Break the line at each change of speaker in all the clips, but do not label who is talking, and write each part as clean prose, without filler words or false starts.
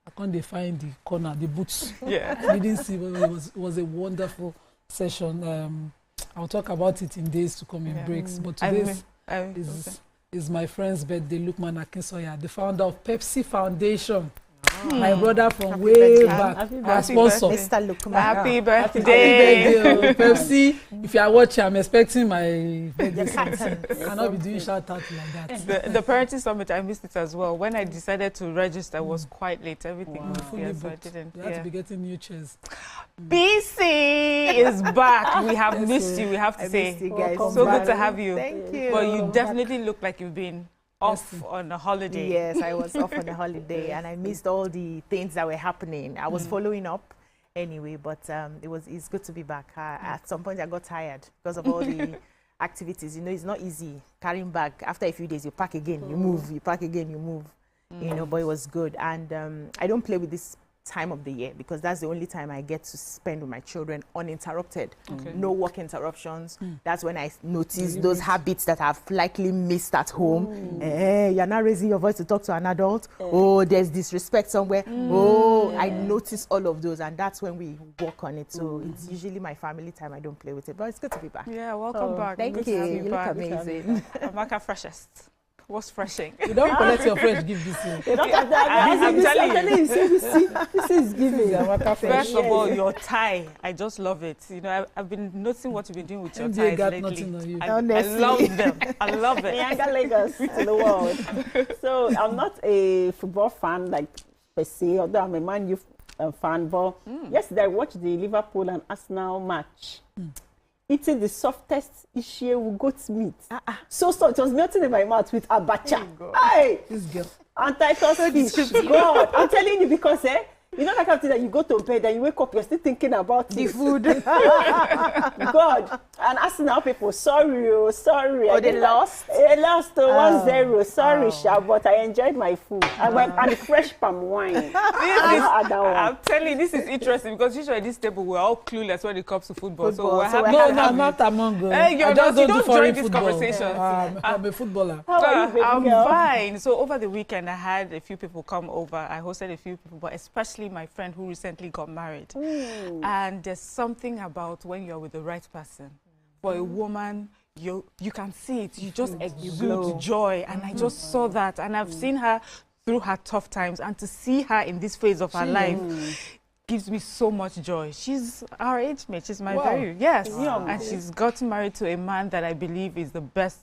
I can't find the corner, the boots.
Yeah.
I didn't see, but it was a wonderful session. I'll talk about it in days to come in breaks. But today is my friend's birthday, Lukman Akinsoya, the founder of Pepsi Foundation. My brother from way back. Our sponsor.
Mr. Lukman.
Happy birthday.
Pepsi, if you are watching, I'm expecting my birthday. I cannot be doing shout out like that.
The Parental Summit, I missed it as well. When I decided to register, it was quite late. Everything was
fully
so I
booked.
didn't.
You have to be getting new chairs.
BC is back. We have missed you, we have to say.
You guys.
So good to have you.
Thank you.
But you definitely look like you've been off on a holiday.
Yes, I was off on a holiday and I missed all the things that were happening. I was following up anyway, but it's good to be back. At some point I got tired because of all the activities. You know, it's not easy carrying back. After a few days, you pack again, you move, you pack again, you move. You know, but it was good. And I don't play with this time of the year because that's the only time I get to spend with my children uninterrupted. No work interruptions. That's when I notice those habits that I've likely missed at home. You're not raising your voice to talk to an adult. Oh, there's disrespect somewhere. I notice all of those, and that's when we work on it. So it's usually my family time. I don't play with it, but it's good to be back.
Yeah, welcome back.
Thank
Good
you.
to have
You look
back.
amazing.
Amaka freshest. What's freshing?
You don't collect your fresh gift this year.
You don't have that.
I'm telling you.
This is giving.
First of all, your tie, I just love it. You know, I've been noticing what you've been doing with your
MJ
ties
got
lately.
nothing on you.
I love them. I love it.
Younger Lagos to the world. So I'm not a football fan like per se, although I'm a Man U fan. But yesterday I watched the Liverpool and Arsenal match. Eating the softest Ishewu goat's meat. So it was melting in my mouth with abacha. Hey,
This girl.
and Titus fish. God, I'm telling you because you know that kind of thing that you go to bed and you wake up, you're still thinking about the food. God, and Arsenal people, sorry.
Oh, they lost?
They lost 1-0. Sorry, Sha, but I enjoyed my food. And the fresh palm wine.
I'm telling you, this is interesting because usually at this table we're all clueless when it comes to football. So we're happy.
No, not among us.
Hey, you don't join this
football.
conversation.
I'm a footballer.
How are you, baby
I'm
girl?
fine. So over the weekend, I had a few people come over. I hosted a few people, but especially my friend who recently got married. And there's something about when you're with the right person. For a woman, you can see it. You just exude joy. And I just saw that. And I've seen her through her tough times. And to see her in this phase of her life gives me so much joy. She's our age mate. She's my very, yes. And she's gotten married to a man that I believe is the best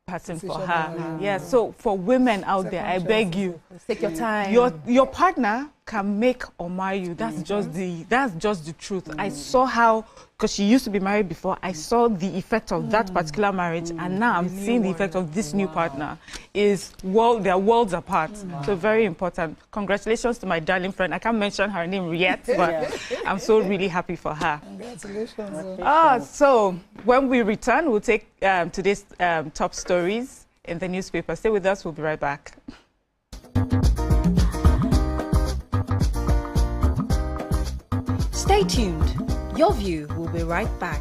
person for her. Yeah, so for women out there, I beg you,
Take your time.
your partner can make or marry you. That's just the truth. I saw how, because she used to be married before, I saw the effect of that particular marriage, and now I'm seeing the effect of this new partner. They're worlds apart. So very important. Congratulations to my darling friend. I can't mention her name yet, but I'm so really happy for her.
Congratulations.
So when we return, we'll take today's top stories in the newspaper. Stay with us. We'll be right back.
Stay tuned. Your View will be right back.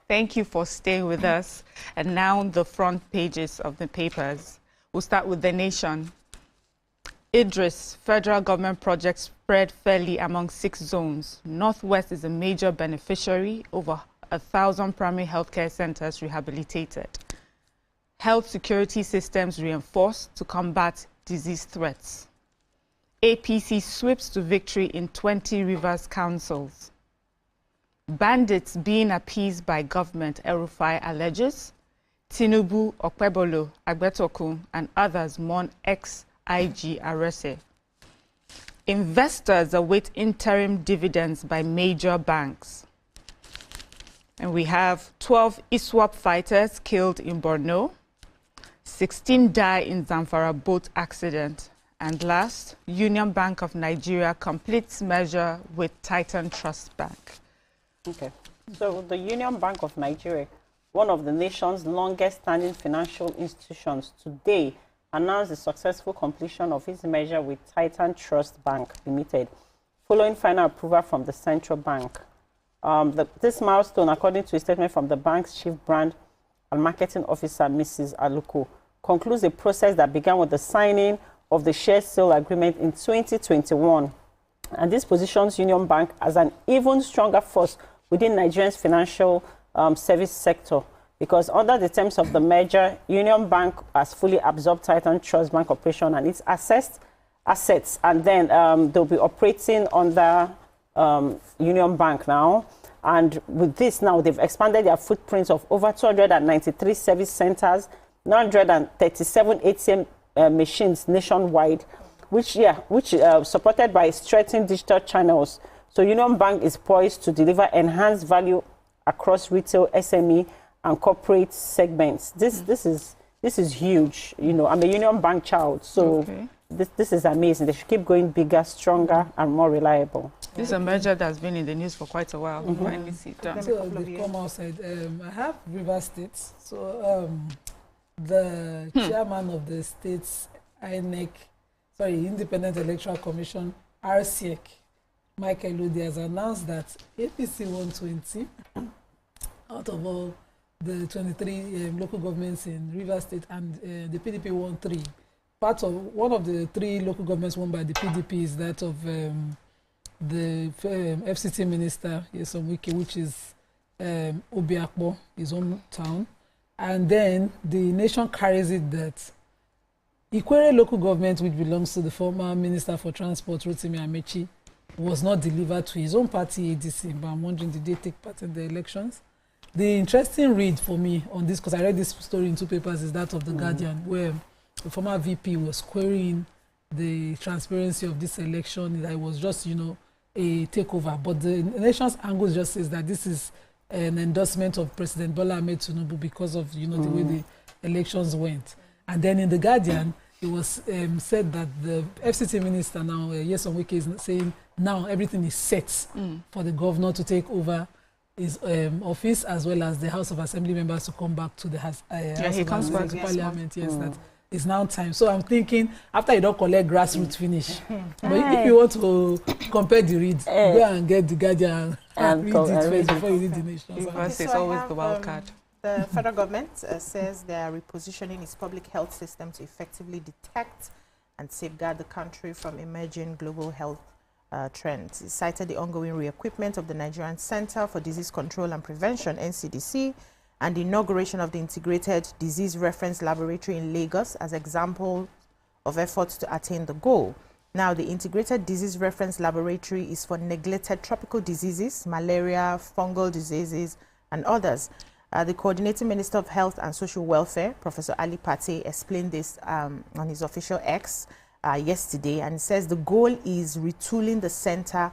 Thank you for staying with us. And now the front pages of the papers. We'll start with The Nation. Idris, federal government projects spread fairly among 6 zones. Northwest is a major beneficiary, over 1,000 primary healthcare centers rehabilitated. Health security systems reinforced to combat disease threats. APC sweeps to victory in 20 Rivers councils. Bandits being appeased by government, El-Rufai alleges. Tinubu, Okpebolo, Agbetokun, and others mourn ex-IG arrested. Investors await interim dividends by major banks. And we have 12 ISWAP fighters killed in Borno. 16 die in Zamfara boat accident. And last, Union Bank of Nigeria completes merger with Titan Trust Bank.
Okay. So the Union Bank of Nigeria, one of the nation's longest-standing financial institutions, today announced the successful completion of its merger with Titan Trust Bank Limited, following final approval from the central bank. This milestone, according to a statement from the bank's chief brand and marketing officer, Mrs. Aluko, concludes a process that began with the signing of the share sale agreement in 2021. And this positions Union Bank as an even stronger force within Nigeria's financial service sector, because under the terms of the merger, Union Bank has fully absorbed Titan Trust Bank operation and its assets, and then they'll be operating under Union Bank now. And with this now, they've expanded their footprint of over 293 service centers, 937 ATM machines nationwide, which supported by strengthened digital channels. So Union Bank is poised to deliver enhanced value across retail, SME, and corporate segments. This is huge. You know, I'm a Union Bank child, so this is amazing. They should keep going bigger, stronger, and more reliable.
This is a merger that's been in the news for quite a while. Finally see it done.
So they come outside. I have River State. So the chairman of the state's Independent Electoral Commission, RCEC, Michael Ludi, has announced that APC 120 out of all the 23 local governments in River State, and the PDP won 3. One of the 3 local governments won by the PDP is that of the FCT minister, Nyesom Wike, which is Obiakpo, his hometown. And then the nation carries it that Ikwere local government, which belongs to the former Minister for Transport, Rotimi Amechi, was not delivered to his own party, ADC. But I'm wondering, did they take part in the elections? The interesting read for me on this, because I read this story in 2 papers, is that of The Guardian, where the former VP was querying the transparency of this election, that it was just, a takeover. But the nation's angle just says that this is an endorsement of President Bola Ahmed Tinubu because of, the way the elections went. And then in The Guardian, it was said that the FCT minister now, Nyesom Wike, is saying now everything is set for the governor to take over his office, as well as the House of Assembly members to come back to the House of Parliament. Yes, that is now time. So I'm thinking, after you don't collect grassroots finish, but if you want to compare the reads, go and get The Guardian and read it first before you read the nation.
Because it's always the wild card.
The federal government says they are repositioning its public health system to effectively detect and safeguard the country from emerging global health trends. It cited the ongoing re-equipment of the Nigerian Center for Disease Control and Prevention, NCDC, and the inauguration of the Integrated Disease Reference Laboratory in Lagos as example of efforts to attain the goal. Now, the Integrated Disease Reference Laboratory is for neglected tropical diseases, malaria, fungal diseases, and others. The Coordinating Minister of Health and Social Welfare, Professor Ali Pate, explained this on his official X yesterday, and says the goal is retooling the center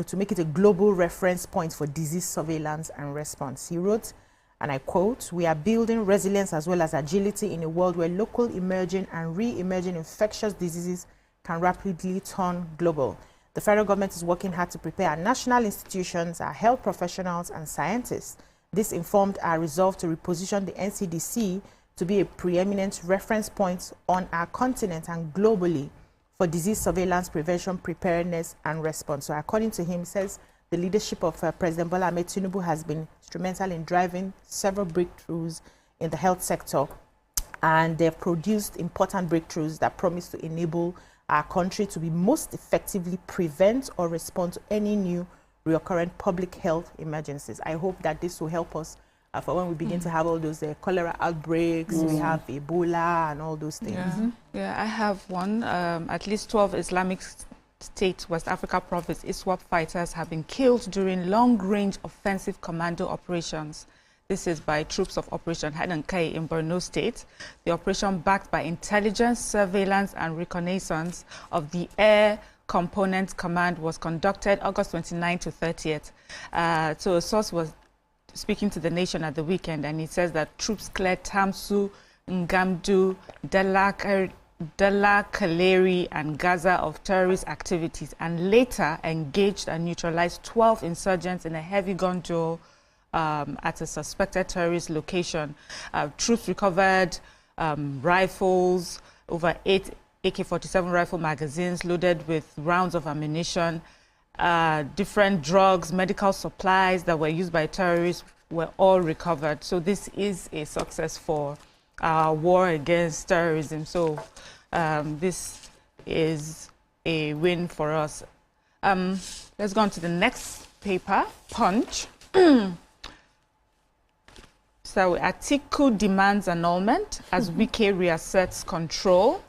to make it a global reference point for disease surveillance and response. He wrote, and I quote, "We are building resilience as well as agility in a world where local emerging and re-emerging infectious diseases can rapidly turn global. The federal government is working hard to prepare our national institutions, our health professionals and scientists. This informed our resolve to reposition the NCDC to be a preeminent reference point on our continent and globally for disease surveillance, prevention, preparedness, and response." So according to him, says the leadership of President Bola Ahmed Tinubu has been instrumental in driving several breakthroughs in the health sector, and they've produced important breakthroughs that promise to enable our country to be most effectively prevent or respond to any new recurrent public health emergencies. I hope that this will help us for when we begin to have all those cholera outbreaks, we have Ebola and all those things.
Yeah, I have one. At least 12 Islamic State West Africa province ISWAP fighters have been killed during long-range offensive commando operations. This is by troops of Operation Hadankai in Borno State. The operation, backed by intelligence, surveillance, and reconnaissance of the Air Component Command, was conducted August 29 to 30th. So a source was speaking to the nation at the weekend, and he says that troops cleared Tamsu, Ngamdu, Dala Kaleri, and Gaza of terrorist activities, and later engaged and neutralized 12 insurgents in a heavy gun duel at a suspected terrorist location. Troops recovered rifles, over 8 AK-47 rifle magazines loaded with rounds of ammunition, different drugs, medical supplies that were used by terrorists were all recovered. So this is a success for our war against terrorism. So this is a win for us. Let's go on to the next paper, Punch. So Atiku demands annulment as Wike reasserts control.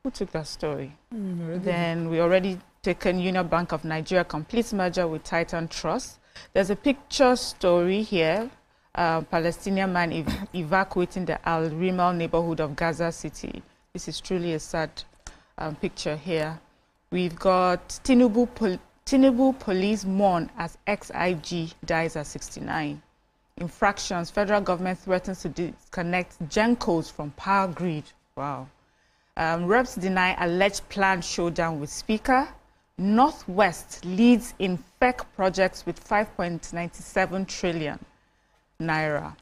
Who took that story? Then we already taken Union Bank of Nigeria completes merger with Titan Trust. There's a picture story here. Palestinian man evacuating the Al Rimal neighborhood of Gaza City. This is truly a sad picture here. We've got Tinubu police mourn as ex-IG dies at 69. Infractions, federal government threatens to disconnect GenCos from power grid. Wow. Reps deny alleged planned showdown with Speaker. Northwest leads in FEC projects with 5.97 trillion naira.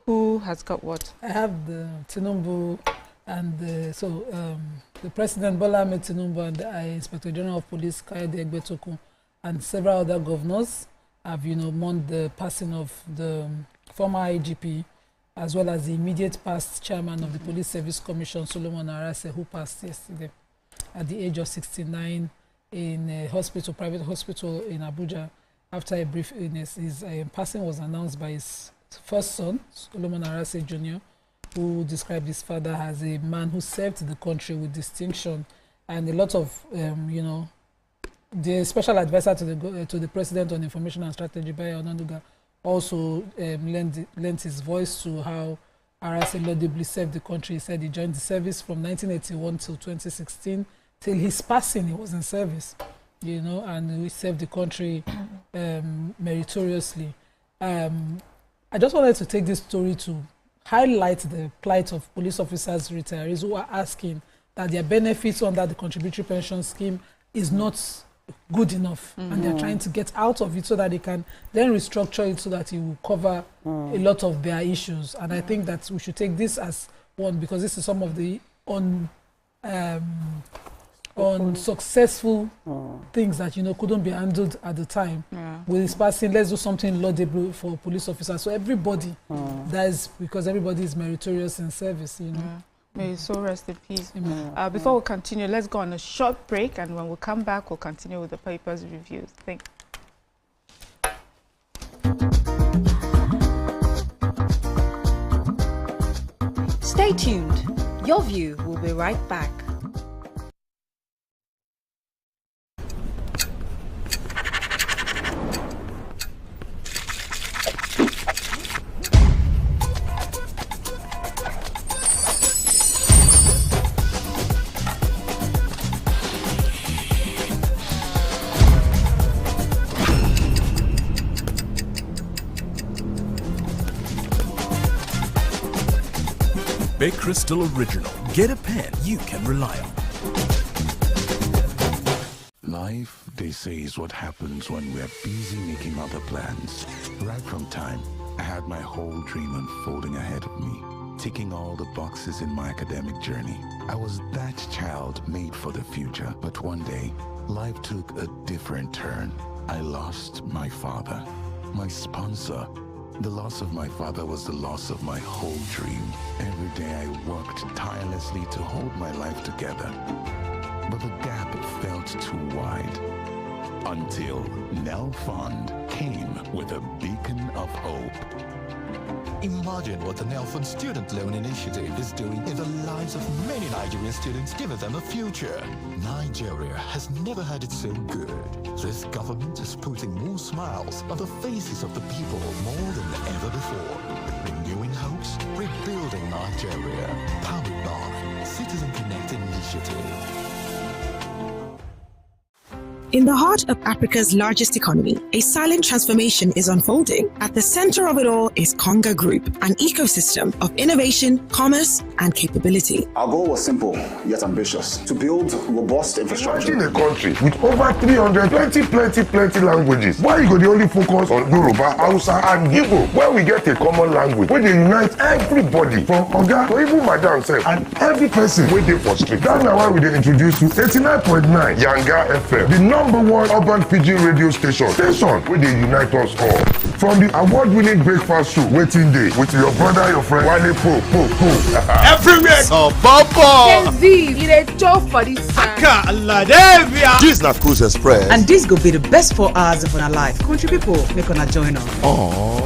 Who has got what?
I have the Tinubu and the President Bola Ahmed Tinubu and the Inspector General of Police Kayode Egbetokun and several other governors have, mourned the passing of the former IGP, as well as the immediate past chairman of the Police Service Commission, Solomon Arase, who passed yesterday at the age of 69 in a hospital, private hospital in Abuja. After a brief illness, his passing was announced by his first son, Solomon Arase Jr., who described his father as a man who served the country with distinction, and a lot of, the special advisor to the President on Information and Strategy, Bayo Onanuga, also lent his voice to how Arase laudably served the country. He said he joined the service from 1981 till 2016. Till his passing, he was in service, and we served the country meritoriously. I just wanted to take this story to highlight the plight of police officers, retirees who are asking that their benefits under the contributory pension scheme is not good enough, and they're trying to get out of it so that they can then restructure it so that it will cover a lot of their issues. And I think that we should take this as one, because this is some of the unsuccessful things that couldn't be handled at the time. With his passing, let's do something laudable for police officers. So everybody dies because everybody is meritorious in service.
May his soul rest in peace. Before we continue, let's go on a short break, and when we come back, we'll continue with the papers reviews. Thank you.
Stay tuned. Your View will be right back.
Big Crystal Original. Get a pen you can rely on.
Life, they say, is what happens when we're busy making other plans. Right from time, I had my whole dream unfolding ahead of me, ticking all the boxes in my academic journey. I was that child made for the future, but one day, life took a different turn. I lost my father, my sponsor. The loss of my father was the loss of my whole dream. Every day I worked tirelessly to hold my life together. But the gap felt too wide. Until Nell Fund came with a beacon of hope.
Imagine what the Nelfund Student Loan Initiative is doing in the lives of many Nigerian students, giving them a future. Nigeria has never had it so good. This government is putting more smiles on the faces of the people more than ever before. Renewing hopes, rebuilding Nigeria. Powered by Citizen Connect Initiative.
In the heart of Africa's largest economy, a silent transformation is unfolding. At the center of it all is Conga Group, an ecosystem of innovation, commerce, and capability.
Our goal was simple, yet ambitious, to build robust infrastructure.
In a country with over 320 languages, why you go the only focus on Yoruba, Hausa, and Igbo, where we get a common language, where they unite everybody, from Oga to even Madam self, and every person where they for street. That's now why we introduce to 89.9 Yanga FM, the #1 urban Fiji radio station where they unite us all. From the award-winning breakfast show, Waiting Day, with your brother, your friend, Wale Po.
Everywhere! So, Bobo!
It a job for this
This is not Cruise Express.
And this go be the best 4 hours of our life. Country people, make una join us.
Aww.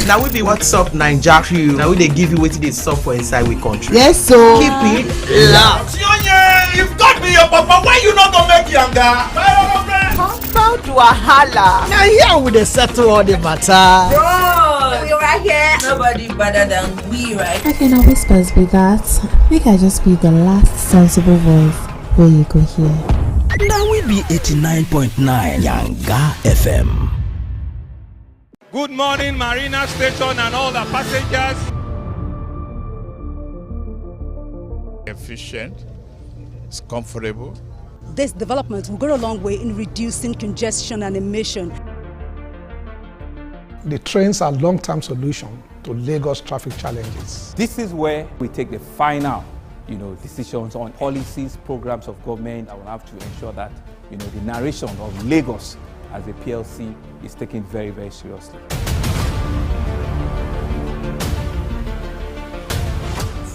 Now we be What's Up Naija crew. Now we they give you what it is up for inside we country.
Yes, so
keep it loud.
You've got me your papa. Why you not gonna make younger?
Come to a holla.
Now here we dey settle all the matter.
Bro, we right here. Nobody better than we, right?
I can always best be that. Make I just be the last sensible voice where you go hear.
Now we be 89.9 Yanga FM.
Good morning, Marina Station and all the passengers. Efficient, it's comfortable.
This development will go a long way in reducing congestion and emission.
The trains are a long-term solution to Lagos traffic challenges.
This is where we take the final, decisions on policies, programs of government. I will have to ensure that, the narration of Lagos as a PLC is taken very, very seriously.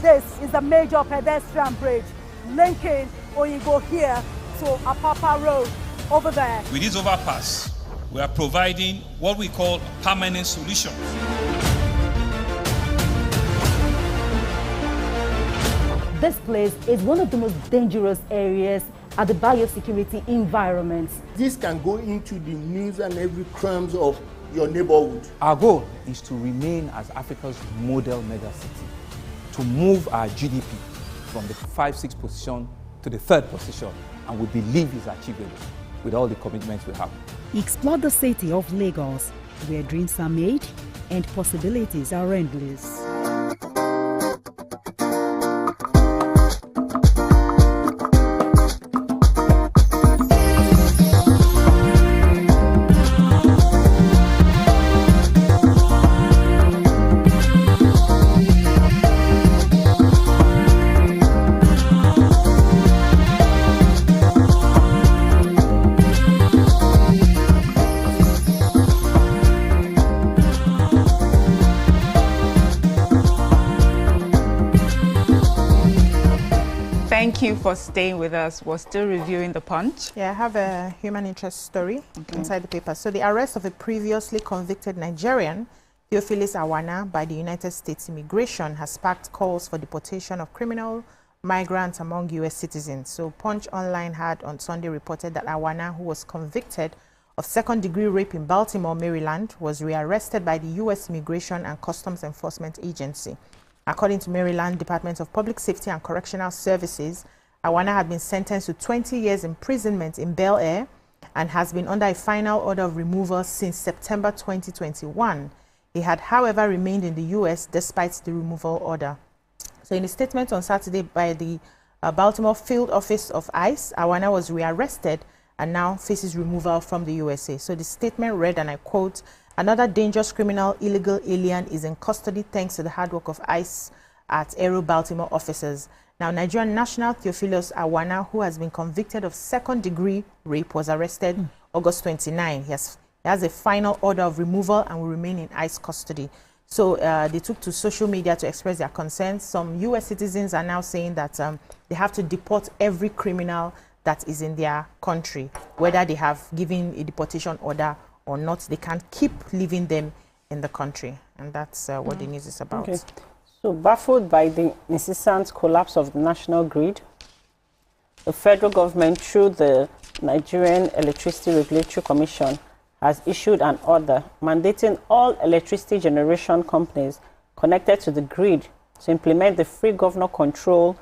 This is a major pedestrian bridge linking Oyinbo here to Apapa Road over there.
With this overpass, we are providing what we call a permanent solution.
This place is one of the most dangerous areas at the biosecurity environment.
This can go into the news and every crimes of your neighborhood.
Our goal is to remain as Africa's model megacity, to move our GDP from the 5-6 position to the 3rd position, and we believe is achievable with all the commitments we have.
Explore the city of Lagos, where dreams are made and possibilities are endless.
Thank you for staying with us. We're still reviewing the Punch.
Yeah, I have a human interest story inside the paper. So the arrest of a previously convicted Nigerian, Theophilus Awana, by the United States Immigration has sparked calls for deportation of criminal migrants among U.S. citizens. So Punch Online had on Sunday reported that Awana, who was convicted of second-degree rape in Baltimore, Maryland, was rearrested by the U.S. Immigration and Customs Enforcement Agency. According to Maryland Department of Public Safety and Correctional Services, Awana had been sentenced to 20 years imprisonment in Bel Air and has been under a final order of removal since September 2021. He had, however, remained in the U.S. despite the removal order. So in a statement on Saturday by the Baltimore Field Office of ICE, Awana was rearrested and now faces removal from the USA. So the statement read, and I quote, "Another dangerous criminal illegal alien is in custody thanks to the hard work of ICE at Aero Baltimore officers." Now, Nigerian national Theophilus Awana, who has been convicted of second-degree rape, was arrested August 29. He has a final order of removal and will remain in ICE custody. So they took to social media to express their concerns. Some U.S. citizens are now saying that they have to deport every criminal that is in their country, whether they have given a deportation order or not. They can keep leaving them in the country, and that's what the news is about.
Okay. So, baffled by the incessant collapse of the national grid, the federal government, through the Nigerian Electricity Regulatory Commission, has issued an order mandating all electricity generation companies connected to the grid to implement the free governor control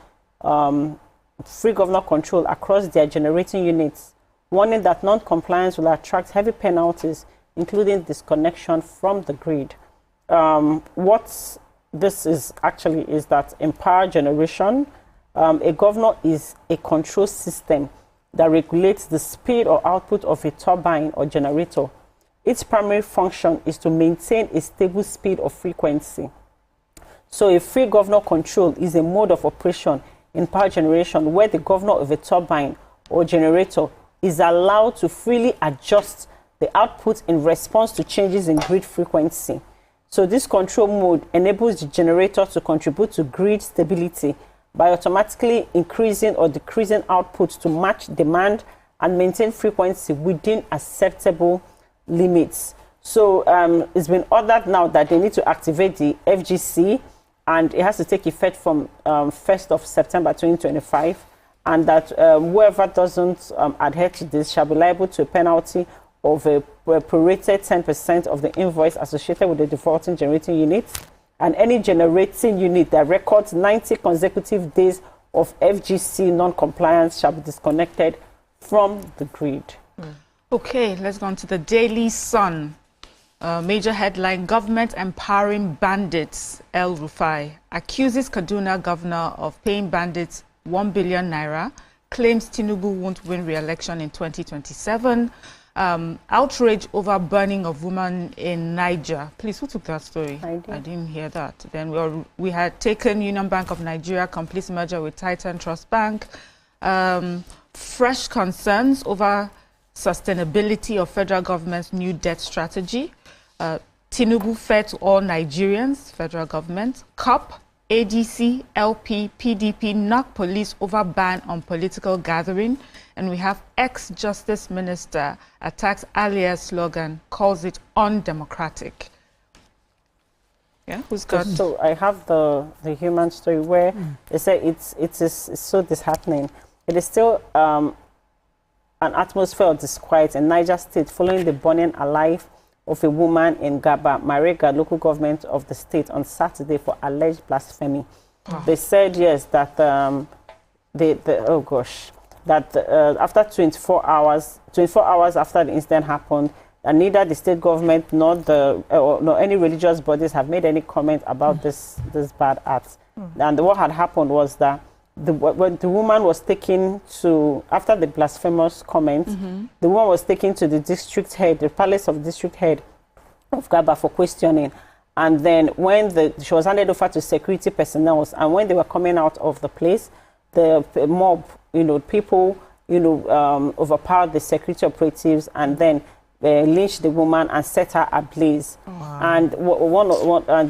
across their generating units, warning that non-compliance will attract heavy penalties, including disconnection from the grid. What this is actually is that in power generation, a governor is a control system that regulates the speed or output of a turbine or generator. Its primary function is to maintain a stable speed or frequency. So a free governor control is a mode of operation in power generation where the governor of a turbine or generator is allowed to freely adjust the output in response to changes in grid frequency. So this control mode enables the generator to contribute to grid stability by automatically increasing or decreasing output to match demand and maintain frequency within acceptable limits. So it's been ordered now that they need to activate the FGC, and it has to take effect from 1st of September 2025, and that whoever doesn't adhere to this shall be liable to a penalty of a prorated 10% of the invoice associated with the defaulting generating unit, and any generating unit that records 90 consecutive days of FGC non-compliance shall be disconnected from the grid.
Okay, let's go on to the Daily Sun. Major headline: Government empowering bandits. El Rufai accuses Kaduna governor of paying bandits 1 billion naira, claims Tinubu won't win re-election in 2027. Outrage over burning of woman in Niger. Please, who took that story? I didn't hear that. Then we had taken Union Bank of Nigeria, complete merger with Titan Trust Bank. Fresh concerns over sustainability of federal government's new debt strategy. Tinubu fair to all Nigerians, federal government. COP, ADC, LP, PDP knock police over ban on political gathering. And we have ex-Justice Minister attacks Alia's slogan, calls it undemocratic. Yeah, who's got?
So I have the human story where they say it is so disheartening. It is still an atmosphere of disquiet in Niger State following the burning alive of a woman in Gaba, Marega, local government of the state, on Saturday for alleged blasphemy. They said, yes, that after 24 hours after the incident happened, and neither the state government nor any religious bodies have made any comment about this bad act. And what had happened was that when the woman was taken to, after the blasphemous comment, the woman was taken to the district head, the palace of district head of Gaba for questioning. And then when she was handed over to security personnel, and when they were coming out of the place, the mob, people, overpowered the security operatives and then lynched the woman and set her ablaze. And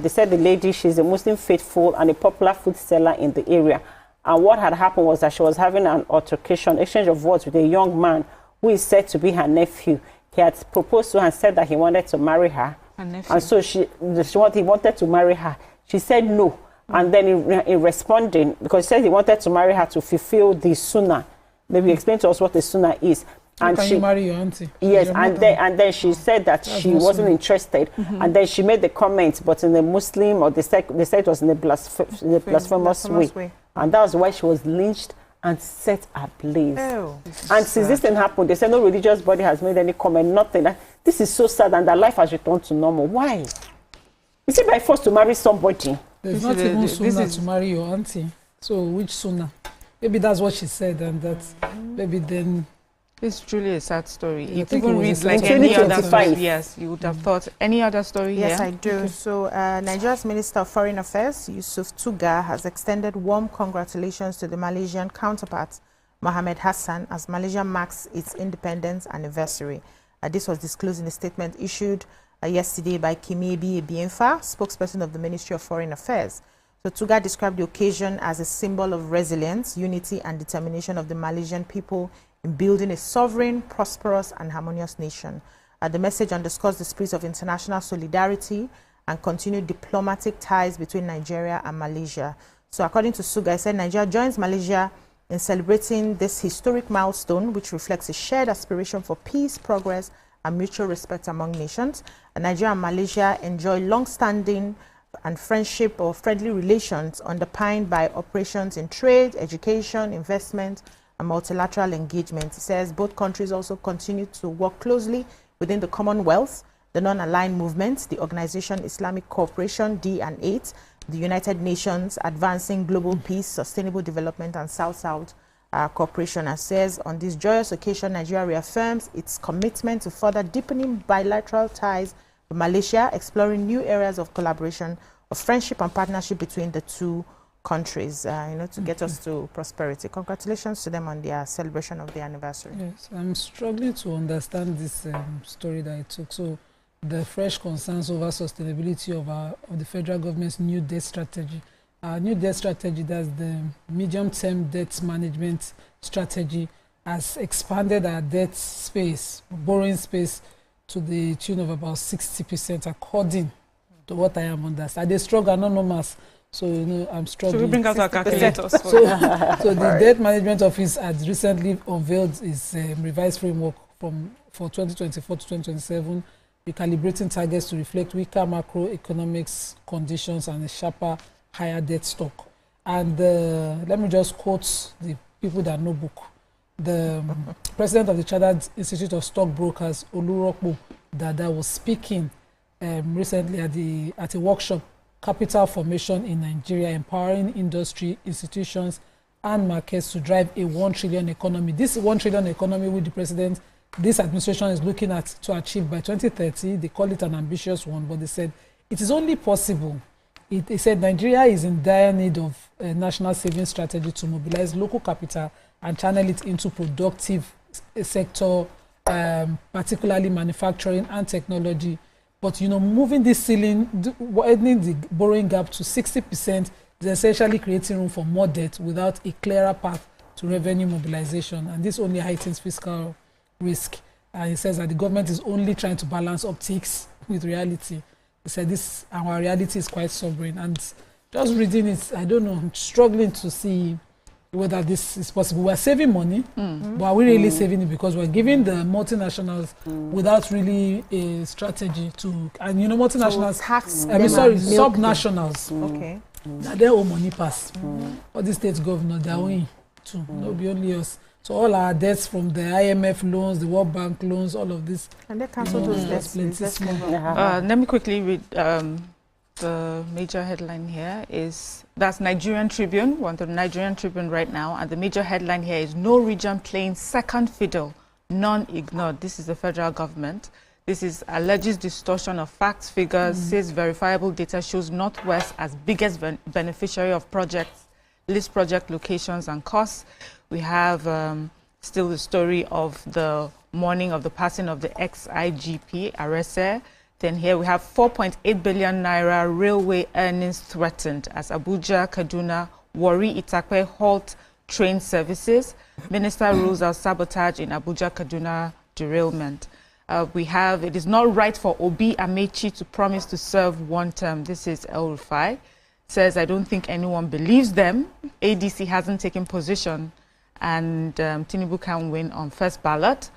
they said the lady, she's a Muslim faithful and a popular food seller in the area. And what had happened was that she was having an altercation, exchange of words with a young man who is said to be her nephew. He had proposed to her and said that he wanted to marry her. And so he wanted to marry her. She said no. And then in responding, because he said he wanted to marry her to fulfill the sunnah. Maybe explain to us what the sunnah is.
And you marry your auntie?
Yes, and then she said that she wasn't interested. And then she made the comment, but in the Muslim, or they said it was in the blasphemous way. And that was why she was lynched and set ablaze. And since this thing happened, they said no religious body has made any comment, nothing. This is so sad, and that life has returned to normal. Why? Is it by force to marry somebody?
There's not even sunnah to marry your auntie. So which sunnah? Maybe that's what she said, and that's maybe then.
It's truly a sad story.
Yeah,
if people read like any other story, yes, you would have thought. Any other story here?
Yes, I do. Okay. So Nigeria's Minister of Foreign Affairs, Yusuf Tuga, has extended warm congratulations to the Malaysian counterpart, Mohammed Hassan, as Malaysia marks its independence anniversary. This was disclosed in a statement issued yesterday by Kimiebi Ebienfa, spokesperson of the Ministry of Foreign Affairs. So Tuga described the occasion as a symbol of resilience, unity, and determination of the Malaysian people in building a sovereign, prosperous, and harmonious nation. The message underscores the spirit of international solidarity and continued diplomatic ties between Nigeria and Malaysia. So according to Suga, he said Nigeria joins Malaysia in celebrating this historic milestone, which reflects a shared aspiration for peace, progress, and mutual respect among nations. Nigeria and Malaysia enjoy long-standing and friendship or friendly relations underpinned by operations in trade, education, investment, and multilateral engagement. He says both countries also continue to work closely within the Commonwealth, the non-aligned movements, the Organization Islamic Cooperation, D&8, the United Nations, Advancing Global Peace, Sustainable Development, and South-South cooperation. As says, on this joyous occasion, Nigeria reaffirms its commitment to further deepening bilateral ties with Malaysia, exploring new areas of collaboration, of friendship and partnership between the two countries, to get us to prosperity. Congratulations to them on their celebration of the anniversary.
Yes, I'm struggling to understand this story that it took. So, the fresh concerns over sustainability of the federal government's new debt strategy. New debt strategy, that's the medium-term debt management strategy, has expanded our debt space, borrowing space, to the tune of about 60%, according to what I am understanding. They struggle, I don't know mass, so I'm struggling.
Should we bring out our calculators?
So the Debt Management Office has recently unveiled its revised framework for 2024 to 2027, recalibrating targets to reflect weaker macroeconomics conditions and a sharper, higher debt stock. And let me just quote the people that know book. The president of the Chartered Institute of Stockbrokers, Olurokpo Dada, was speaking recently at a workshop, Capital Formation in Nigeria, Empowering Industry, Institutions, and Markets to Drive a 1 trillion economy. This 1 trillion economy with the president, this administration is looking at to achieve by 2030. They call it an ambitious one, but they said it is only possible. They said Nigeria is in dire need of a national savings strategy to mobilize local capital and channel it into productive sector, particularly manufacturing and technology. But moving this ceiling, widening the borrowing gap to 60% is essentially creating room for more debt without a clearer path to revenue mobilization, and this only heightens fiscal risk. And he says that the government is only trying to balance optics with reality. He said our reality is quite sobering, and just reading it, I don't know, I'm struggling to see whether this is possible. We're saving money, but are we really saving it? Because we're giving the multinationals without really a strategy to, and multinationals, subnationals,
okay,
their own money pass. All the state governors, they're owing too, not be only us. So all our debts from the IMF loans, the World Bank loans, all of this.
And they cancel those debts.
Let me quickly read the major headline here is, that's Nigerian Tribune, one of the Nigerian Tribune right now, and the major headline here is no region playing second fiddle, none ignored. This is the federal government. This is alleges distortion of facts, figures, says verifiable data shows Northwest as biggest beneficiary of projects, list project locations and costs. We have still the story of the mourning of the passing of the ex-IGP, Arese. Then here we have 4.8 billion naira railway earnings threatened as Abuja, Kaduna, Warri, Itakpe halt train services. Minister rules out sabotage in Abuja, Kaduna derailment. We have, it is not right for Obi Amechi to promise to serve one term. This is El Rufai. Says, I don't think anyone believes them. ADC hasn't taken position, and Tinubu can win on first ballot.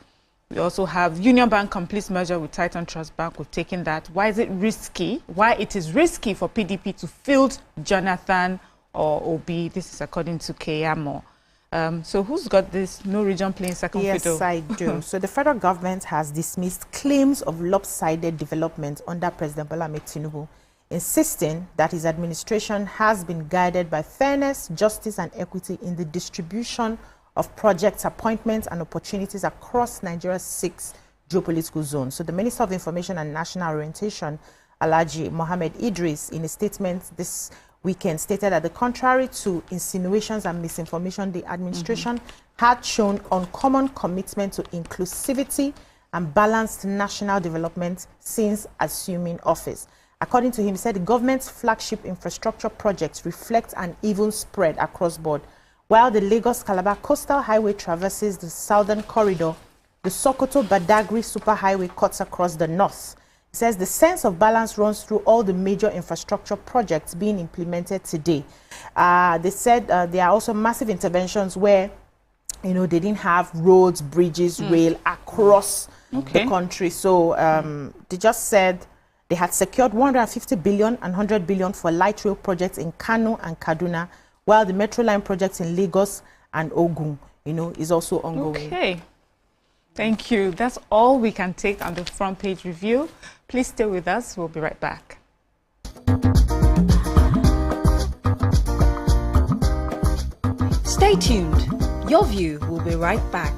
We also have Union Bank completes merger with Titan Trust Bank. We've taken that. Why is it risky? Why it is risky for PDP to field Jonathan or Obi? This is according to Keyamo. So who's got this no region playing second fiddle?
Yes, I do. So the federal government has dismissed claims of lopsided development under President Bola Ahmed Tinubu, insisting that his administration has been guided by fairness, justice, and equity in the distribution of projects, appointments, and opportunities across Nigeria's 6 geopolitical zones. So the Minister of Information and National Orientation, Alhaji Mohammed Idris, in a statement this weekend, stated that the contrary to insinuations and misinformation, the administration had shown uncommon commitment to inclusivity and balanced national development since assuming office. According to him, he said the government's flagship infrastructure projects reflect an even spread across board. While the Lagos-Calabar Coastal Highway traverses the southern corridor, the Sokoto-Badagry Superhighway cuts across the north. He says the sense of balance runs through all the major infrastructure projects being implemented today. They said there are also massive interventions where, they didn't have roads, bridges, rail across the country. So they just said they had secured 150 billion and 100 billion for light rail projects in Kano and Kaduna, while the metro line projects in Lagos and Ogun, is also ongoing.
Okay. Thank you. That's all we can take on the front page review. Please stay with us. We'll be right back.
Stay tuned. Your View will be right back.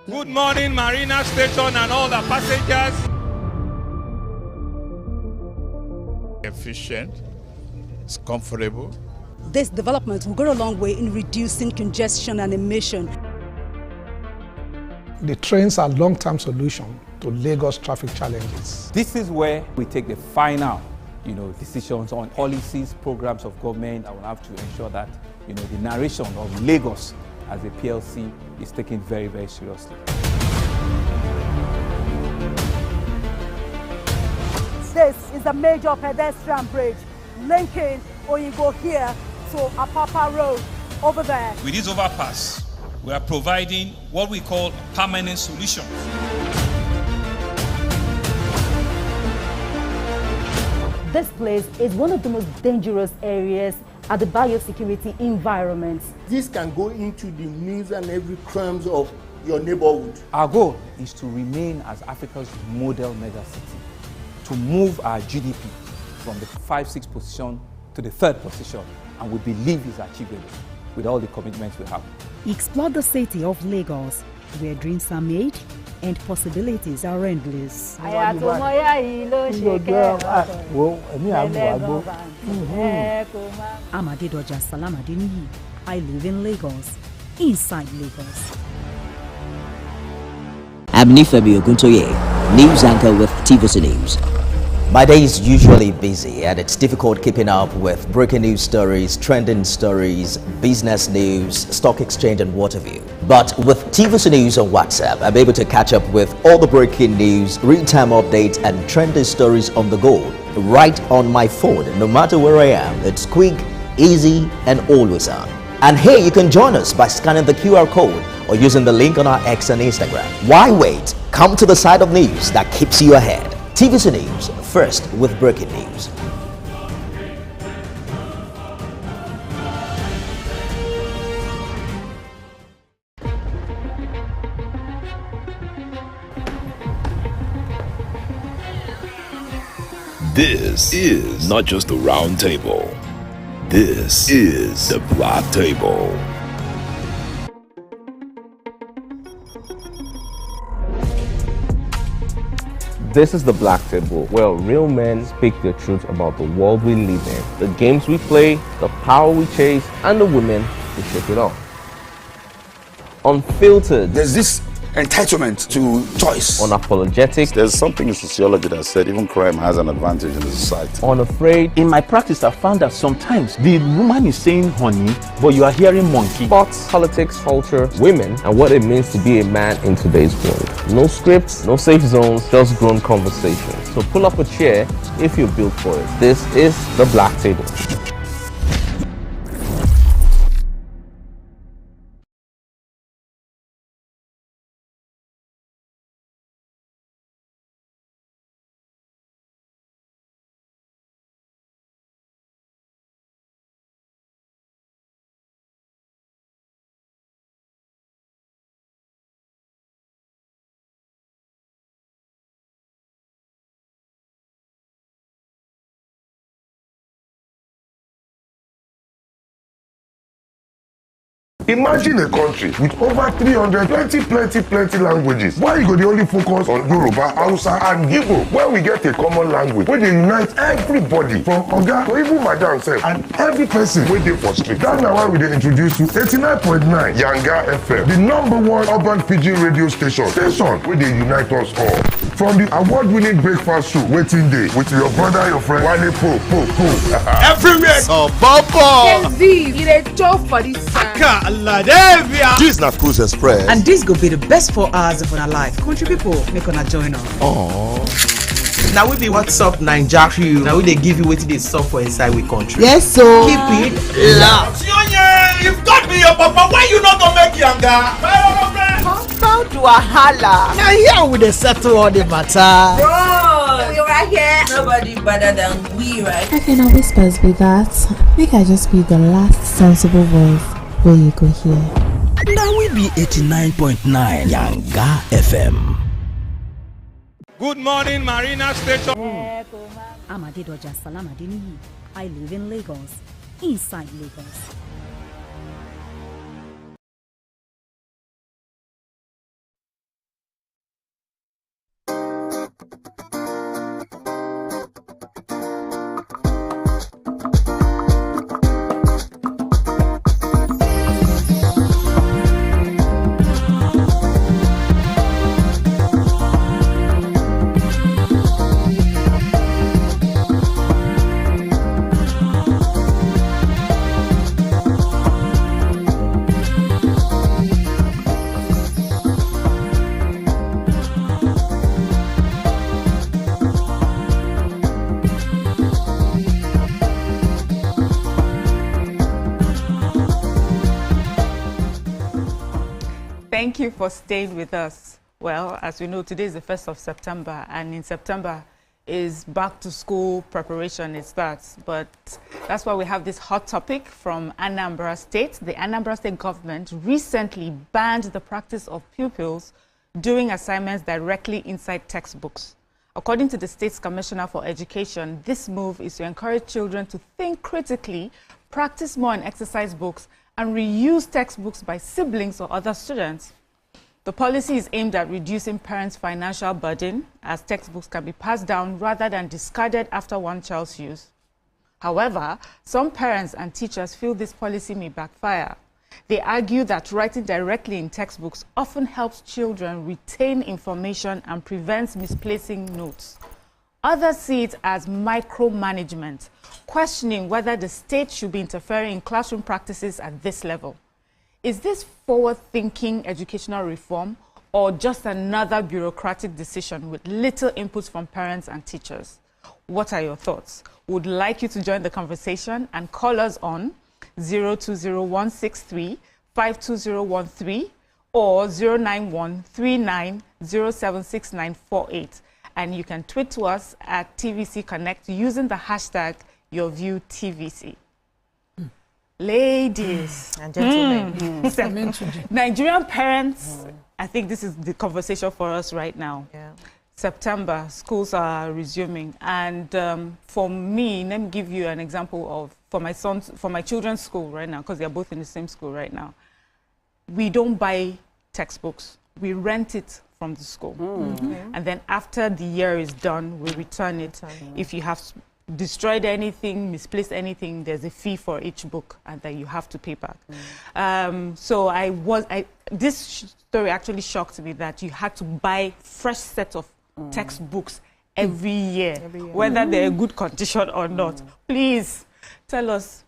Good morning, Marina Station and all the passengers.
Efficient, it's comfortable.
This development will go a long way in reducing congestion and emission.
The trains are a long-term solution to Lagos traffic challenges.
This is where we take the final, decisions on policies, programs of government that will have to ensure that, the narration of Lagos as a PLC is taken very, very seriously.
This is a major pedestrian bridge linking Oyinbo here to Apapa Road over there.
With this overpass, we are providing what we call a permanent solution.
This place is one of the most dangerous areas at the biosecurity environment.
This can go into the news and every crimes of your neighborhood.
Our goal is to remain as Africa's model megacity, to move our GDP from the 5-6 position to the 3rd position, and we believe is achievable with all the commitments we have.
Explore the city of Lagos, where dreams are made and possibilities are endless. Amadidoja Salamadini, I live in Lagos, inside Lagos.
I'm Nifemi Oguntoye, news anchor with TVC News.
My day is usually busy and it's difficult keeping up with breaking news stories, trending stories, business news, stock exchange and what have you. But with TVC News on WhatsApp, I'm able to catch up with all the breaking news, real-time updates and trending stories on the go, right on my phone, no matter where I am. It's quick, easy and always on. And hey, you can join us by scanning the QR code or using the link on our X and Instagram. Why wait? Come to the side of news that keeps you ahead. TVC News, first with breaking news.
This is not just a round table. This is the Black Table.
This is the Black Table, where real men speak the truth about the world we live in, the games we play, the power we chase, and the women who shake it off. Unfiltered.
There's this entitlement to choice.
Unapologetic.
There's something in sociology that said even crime has an advantage in the society.
Unafraid.
In my practice, I found that sometimes the woman is saying honey, but you are hearing monkey.
Sports, politics, culture, women, and what it means to be a man in today's world. No scripts, no safe zones, just grown conversations. So pull up a chair if you're built for it. This is the Black Table.
Imagine a country with over 320 plenty languages. Why you go the only focus on Yoruba, Hausa and Igbo? Where we get a common language where they unite everybody from Oga to even Madam self and every person wey dey for street. That's now why we dey introduce you 89.9 Yanga FM, the #1 urban pidgin radio station wey dey unite us all. From the award-winning breakfast show, Waiting Day, with your brother, your friend, Wale Po.
Everywhere.
So, Papa.
You a job for this
This is not Cruise Express.
And this go be the best 4 hours of our life. Country people, make una join us.
Oh.
Now we be what's up, Naija crew. Now we they give you wetin dey sup for inside we country. Yes, so keep it loud.
If God be your papa, why you not gonna make younger?
How do I holla? Now here we dey settle all the matter.
Bro, you right here. Nobody better than we, right?
Okay, now whispers be that. Make I just be the last sensible voice where you go hear.
Now we be 89.9 Yanga FM.
Good morning, Marina Station.
I'm Adedoja Salam Adeniyi. I live in Lagos, inside Lagos.
Thank you for staying with us. Well, as we know, today is the 1st of September, and in September is back to school preparation. It starts, but that's why we have this hot topic from Anambra State. The Anambra State government recently banned the practice of pupils doing assignments directly inside textbooks. According to the state's Commissioner for Education, this move is to encourage children to think critically, practice more on exercise books, and reuse textbooks by siblings or other students. The policy is aimed at reducing parents' financial burden, as textbooks can be passed down rather than discarded after one child's use. However, some parents and teachers feel this policy may backfire. They argue that writing directly in textbooks often helps children retain information and prevents misplacing notes. Others see it as micromanagement, questioning whether the state should be interfering in classroom practices at this level. Is this forward-thinking educational reform or just another bureaucratic decision with little input from parents and teachers? What are your thoughts? Would like you to join the conversation and call us on 020163 52013 or 09139076948. And you can tweet to us at TVC Connect using the hashtag YourViewTVC. Ladies
and gentlemen,
Nigerian parents, I think this is the conversation for us right now.
Yeah.
September, schools are resuming, and for me, let me give you an example of for my children's school right now, because they are both in the same school right now. We don't buy textbooks; we rent it from the school, and then after the year is done, we return it. If you have destroyed anything, misplaced anything, there's a fee for each book, and that you have to pay back. So this story actually shocked me that you had to buy fresh set of textbooks every year, whether they're in good condition or not. Please tell us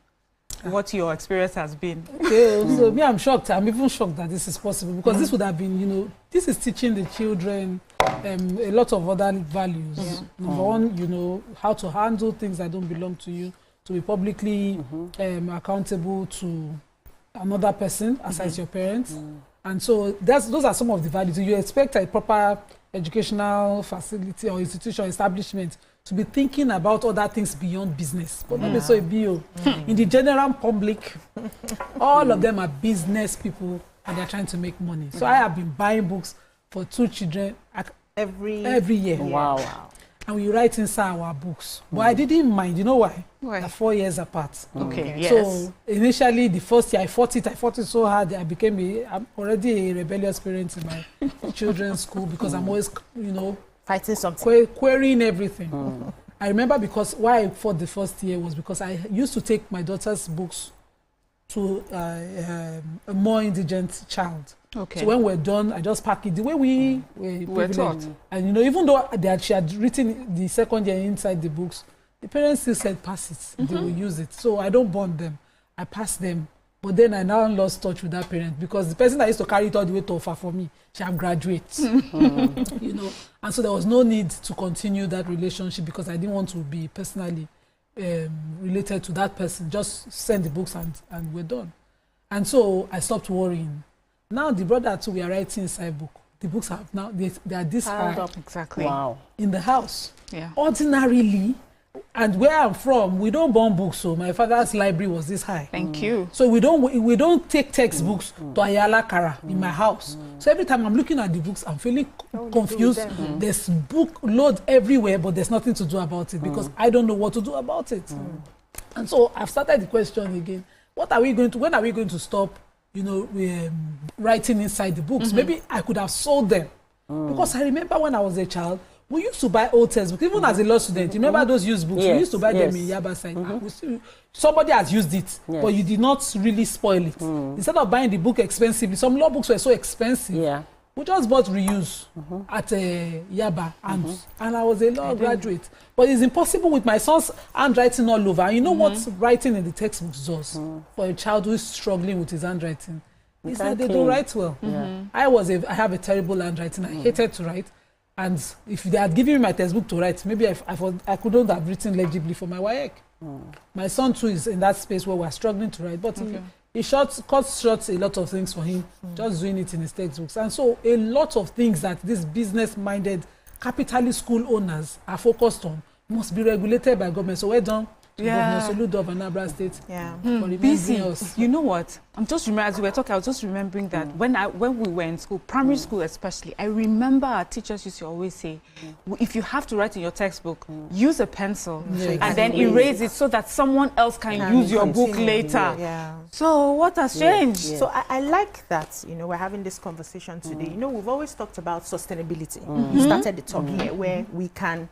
what your experience has been.
Okay, so me, I'm shocked. I'm even shocked that this is possible, because this would have been, this is teaching the children a lot of other values. Number one, how to handle things that don't belong to you, to be publicly accountable to another person, aside your parents. And so those are some of the values. You expect a proper educational facility or institution establishment to be thinking about other things beyond business. But not so in the general public, all of them are business people and they're trying to make money. So I have been buying books for 2 children every year.
Wow.
And we write inside our books. But I didn't mind. You know why?
Why?
They're 4 years apart.
Okay, yes.
So initially, the first year, I fought it so hard. I'm already a rebellious parent in my children's school, because I'm always,
fighting something,
querying everything. I remember, because why I fought the first year was because I used to take my daughter's books to a more indigent child. Okay. So when we're done, I just pack it the way we were taught. And you know, even though she had written the second year inside the books, the parents still said pass it. They will use it. So I don't burn them. I pass them. But then I now lost touch with that parent because the person that used to carry it all the way to offer for me, she have graduated. You know, and so there was no need to continue that relationship because I didn't want to be personally related to that person. Just send the books and we're done. And so I stopped worrying. Now the brother too, we are writing inside book. The books have now they are this high
up exactly.
Wow. In the house.
Yeah.
Ordinarily, and where I'm from, we don't burn books. So my father's library was this high.
Thank you.
So we don't take textbooks to Ayala Kara in my house. So every time I'm looking at the books, I'm feeling confused. There's book load everywhere, but there's nothing to do about it because I don't know what to do about it. And so I've started the question again. When are we going to stop, you know, writing inside the books? Maybe I could have sold them. Because I remember when I was a child, we used to buy old textbooks, even as a law student. You remember those used books?
Yes,
we used to buy them in Yaba side. Somebody has used it, but you did not really spoil it. Instead of buying the book expensively, some law books were so expensive. Yeah. We just bought reuse at Yaba, and I was a law graduate. But it's impossible with my son's handwriting all over. And you know what writing in the textbooks does for a child who is struggling with his handwriting? It's that they don't write well. I have a terrible handwriting. I hated to write. And if they had given me my textbook to write, maybe I couldn't have written legibly for my WAEC. My son too is in that space where we're struggling to write, but he cuts short a lot of things for him, just doing it in his textbooks. And so a lot of things that these business-minded capitalist school owners are focused on must be regulated by government. So we're done. Governor Soludo of Anambra State.
Busy. You know what? As we were talking, I was just remembering that when we were in school, primary school especially, I remember our teachers used to always say, if you have to write in your textbook, use a pencil and then erase it so that someone else can use your book later. So what has changed?
So I like that, you know, we're having this conversation today. You know, we've always talked about sustainability. You started the talk here where we can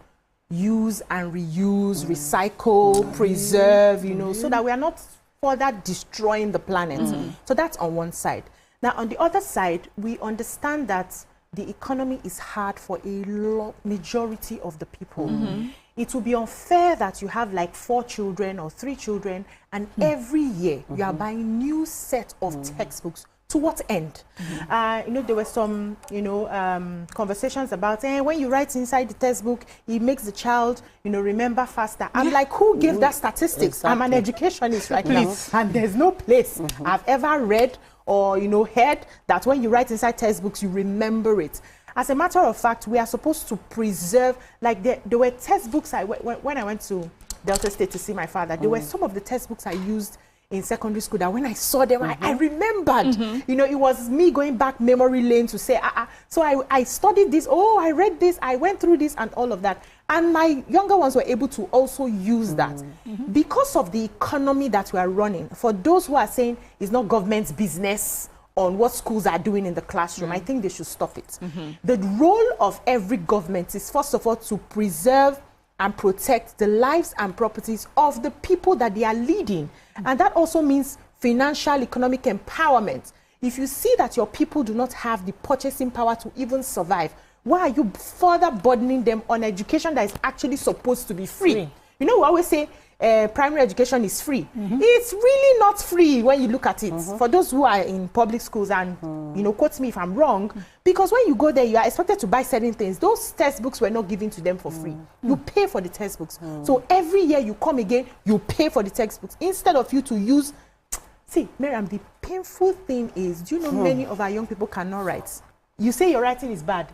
use and reuse, recycle, preserve, you know, so that we are not further destroying the planet. So that's on one side. Now, on the other side, we understand that the economy is hard for a majority of the people. It will be unfair that you have like 4 children or 3 children, and every year you are buying new set of textbooks. To what end? You know, there were some, you know, conversations about when you write inside the textbook, it makes the child, you know, remember faster. I'm like, who gave that statistics? I'm an educationist right now, and there's no place I've ever read or, you know, heard that when you write inside textbooks, you remember it. As a matter of fact, we are supposed to preserve, like there were textbooks, when I went to Delta State to see my father, there were some of the textbooks I used in secondary school that when I saw them, I remembered. You know, it was me going back memory lane to say, so I studied this, I read this, I went through this and all of that. And my younger ones were able to also use that. Because of the economy that we are running, for those who are saying it's not government's business on what schools are doing in the classroom, I think they should stop it. The role of every government is, first of all, to preserve and protect the lives and properties of the people that they are leading. And that also means financial, economic empowerment. If you see that your people do not have the purchasing power to even survive, why are you further burdening them on education that is actually supposed to be free? You know, we always say primary education is free. It's really not free when you look at it. For those who are in public schools, and you know, quote me if I'm wrong, because when you go there, you are expected to buy certain things. Those textbooks were not given to them for free. You pay for the textbooks. So every year you come again, you pay for the textbooks instead of you to use. See, Miriam, the painful thing is, do you know many of our young people cannot write? You say your writing is bad.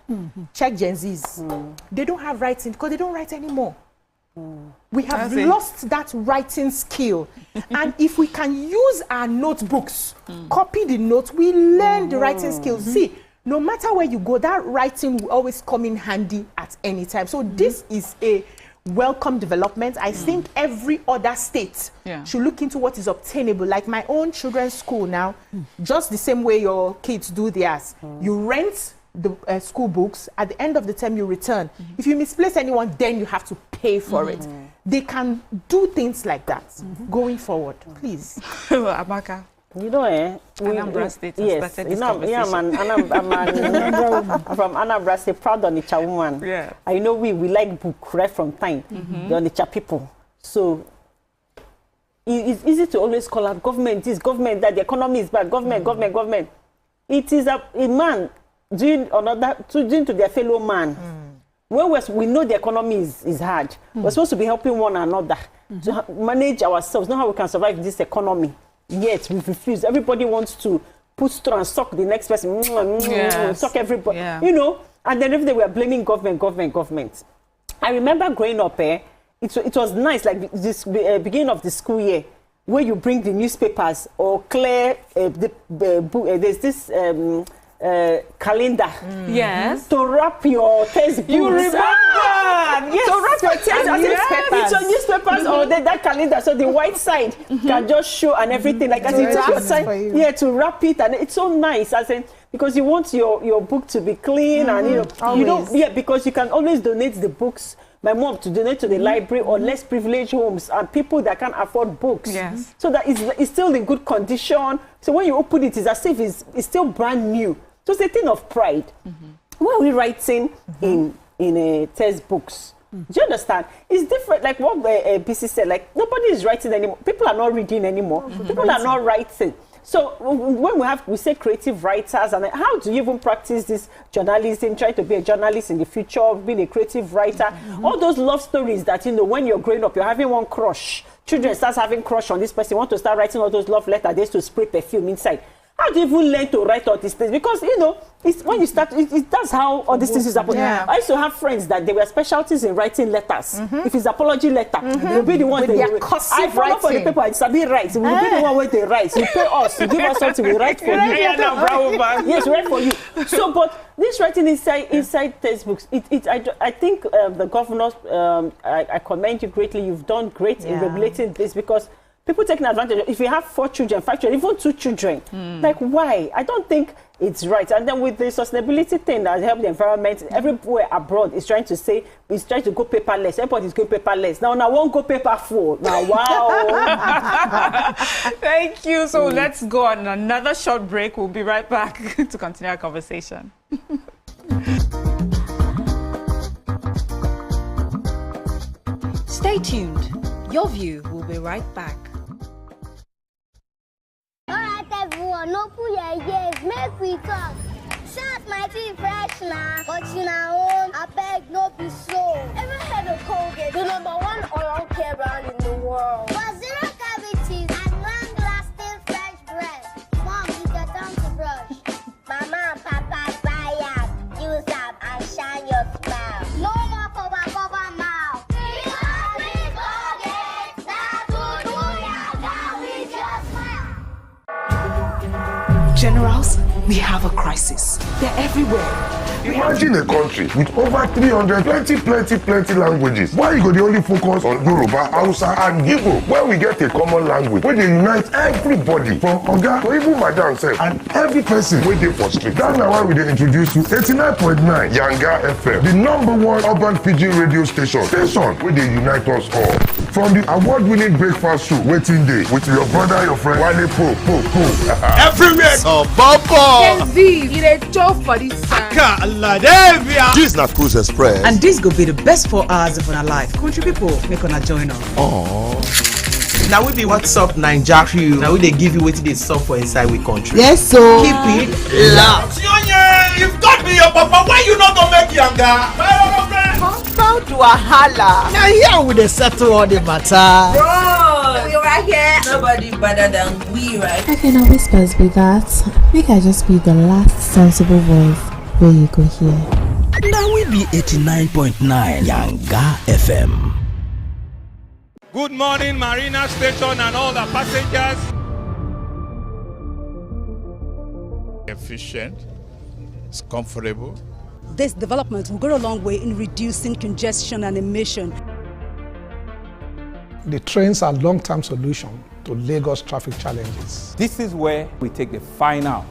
Check Gen Zs. They don't have writing because they don't write anymore. We have lost that writing skill. And if we can use our notebooks, copy the notes, we learn the writing skills. See, no matter where you go, that writing will always come in handy at any time. So this is a welcome development. I think every other state should look into what is obtainable. Like my own children's school now, just the same way your kids do theirs. You rent the school books, at the end of the term you return. If you misplace anyone, then you have to pay for it. They can do things like that going forward, please.
Amaka.
You know,
Anambra State.
Yes,
started this
I'm from Anambra State, proud Onitsha woman.
Yeah.
I know we like book right from time, the Onitsha people. So it's easy to always call out government, this government, that the economy is bad, government. It is a man doing to their fellow man. When we know the economy is hard, we're supposed to be helping one another to manage ourselves, know how we can survive this economy. Yet we refuse. Everybody wants to put straw and suck the next person, suck everybody, you know. And then every day we are blaming government. I remember growing up, it was nice, like this beginning of the school year, where you bring the newspapers or clear the book. There's this calendar.
Yes.
To wrap your textbooks.
You remember?
Yes. To wrap your textbooks. It's on newspapers or that calendar. So the white side can just show and everything. Like as you take your time, to wrap it, and it's so nice. As in, because you want your book to be clean and you don't. Yeah, because you can always donate the books. My mom to donate to the library or less privileged homes and people that can't afford books.
Yes.
So that it's still in good condition. So when you open it, it's as if it's still brand new. So it's a thing of pride. Why are we writing in textbooks? Do you understand? It's different. Like what BC said, like nobody is writing anymore. People are not reading anymore. People are not writing. So when we say creative writers, and how do you even practice this journalism, try to be a journalist in the future, being a creative writer, all those love stories that, you know, when you're growing up, you're having one crush. Children start having crush on this person, want to start writing all those love letters, they used to spray perfume inside. How do you even learn to write all these things? Because, you know, it's when you start, that's how all these things happen.
Yeah.
I used to have friends that they were specialties in writing letters. If it's apology letter, they'll be the one
With
they
their cursive
I follow for the
writing.
paper, I sabi write. We'll be the one where they write. You pay us, you give us something, we write for you. Yes, write for you. So, but this writing inside textbooks, I think the governors, I commend you greatly. You've done great in regulating this, because people taking advantage. If you have 4 children, 5 children, even 2 children, like why? I don't think it's right. And then with the sustainability thing that help the environment, everywhere abroad is trying to say, it's trying to go paperless. Everybody's going paperless. Now won't go paper full. Now, wow.
Thank you. So let's go on another short break. We'll be right back to continue our conversation.
Stay tuned. Your View will be right back.
Alright everyone, open your ears, make we talk. Shout my teeth fresh now, but you know, I beg no be so. Ever heard of Colgate, the #1 oral care brand in the world? For 0 cavities and long-lasting fresh breath. Mom, it's your time to brush. Mama and Papa buy up, use up and shine your smile. No more cover mouth.
Generals, we have a crisis. They're everywhere.
Imagine a country with over 320 plenty languages. Why you go the only focus on Yoruba, Hausa, and Igbo? Where we get a common language, where they unite everybody from Oga to even Madam self, and every person where they for street. That's why we dey introduce you 89.9 Yanga FM, the #1 urban pidgin radio station where they unite us all. From the award-winning breakfast show, Waiting Day, with your brother, your friend, Wale Po.
Everywhere. So, Bobo.
You a job for this time.
This is not Cruise Express.
And this go be the best 4 hours of our life. Country people, make una join us.
Oh.
Now we be What's Up Naija crew. Now we they give you wetin dey sup for inside we country.
Yes, so
keep it locked.
If God be your papa, why you not gonna make Yanga?
Compound to Wahala. Now here we dey settle all the matter.
Bro, we right here. Nobody better than we, right?
Okay, now whispers be that. Make I just be the last sensible voice where you go hear.
Now we be 89.9 Yanga FM.
Good morning, Marina Station and all the passengers.
Efficient, it's comfortable.
This development will go a long way in reducing congestion and emission.
The trains are a long-term solution to Lagos traffic challenges.
This is where we take the final,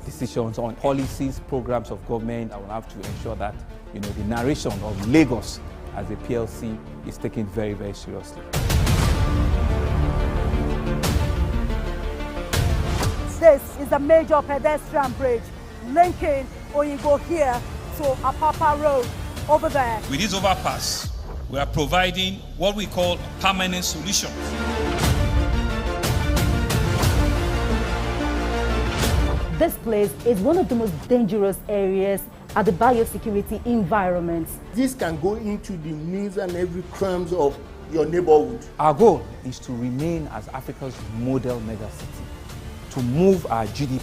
decisions on policies, programs of government that will have to ensure that, the narration of Lagos as a PLC is taken very, very seriously.
This is a major pedestrian bridge linking Oyinbo here to Apapa Road over there.
With this overpass, we are providing what we call a permanent solution.
This place is one of the most dangerous areas at the biosecurity environment.
This can go into the news and every crumbs of your neighborhood.
Our goal is to remain as Africa's model megacity, to move our GDP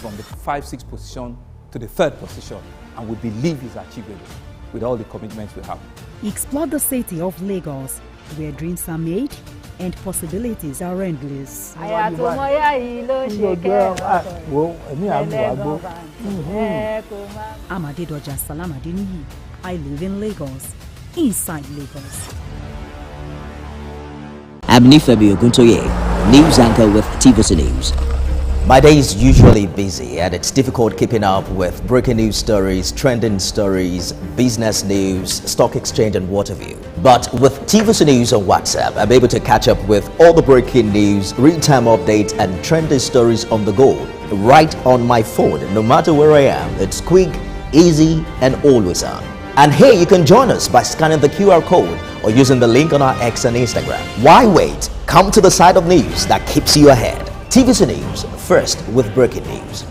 from the 5-6 position to the 3rd position, and we believe is achievable with all the commitments we have.
Explore the city of Lagos, where dreams are made and possibilities are endless. Amadedoja Salamadini. I live in Lagos, inside Lagos.
I'm Nifemi Oguntoye, news anchor with TVC News.
My day is usually busy and it's difficult keeping up with breaking news stories, trending stories, business news, stock exchange and what have you. But with TVC News on WhatsApp, I'm able to catch up with all the breaking news, real-time updates and trending stories on the go, right on my phone, no matter where I am. It's quick, easy and always on. And here you can join us by scanning the QR code or using the link on our X and Instagram. Why wait? Come to the side of news that keeps you ahead. TVC News, first with breaking news.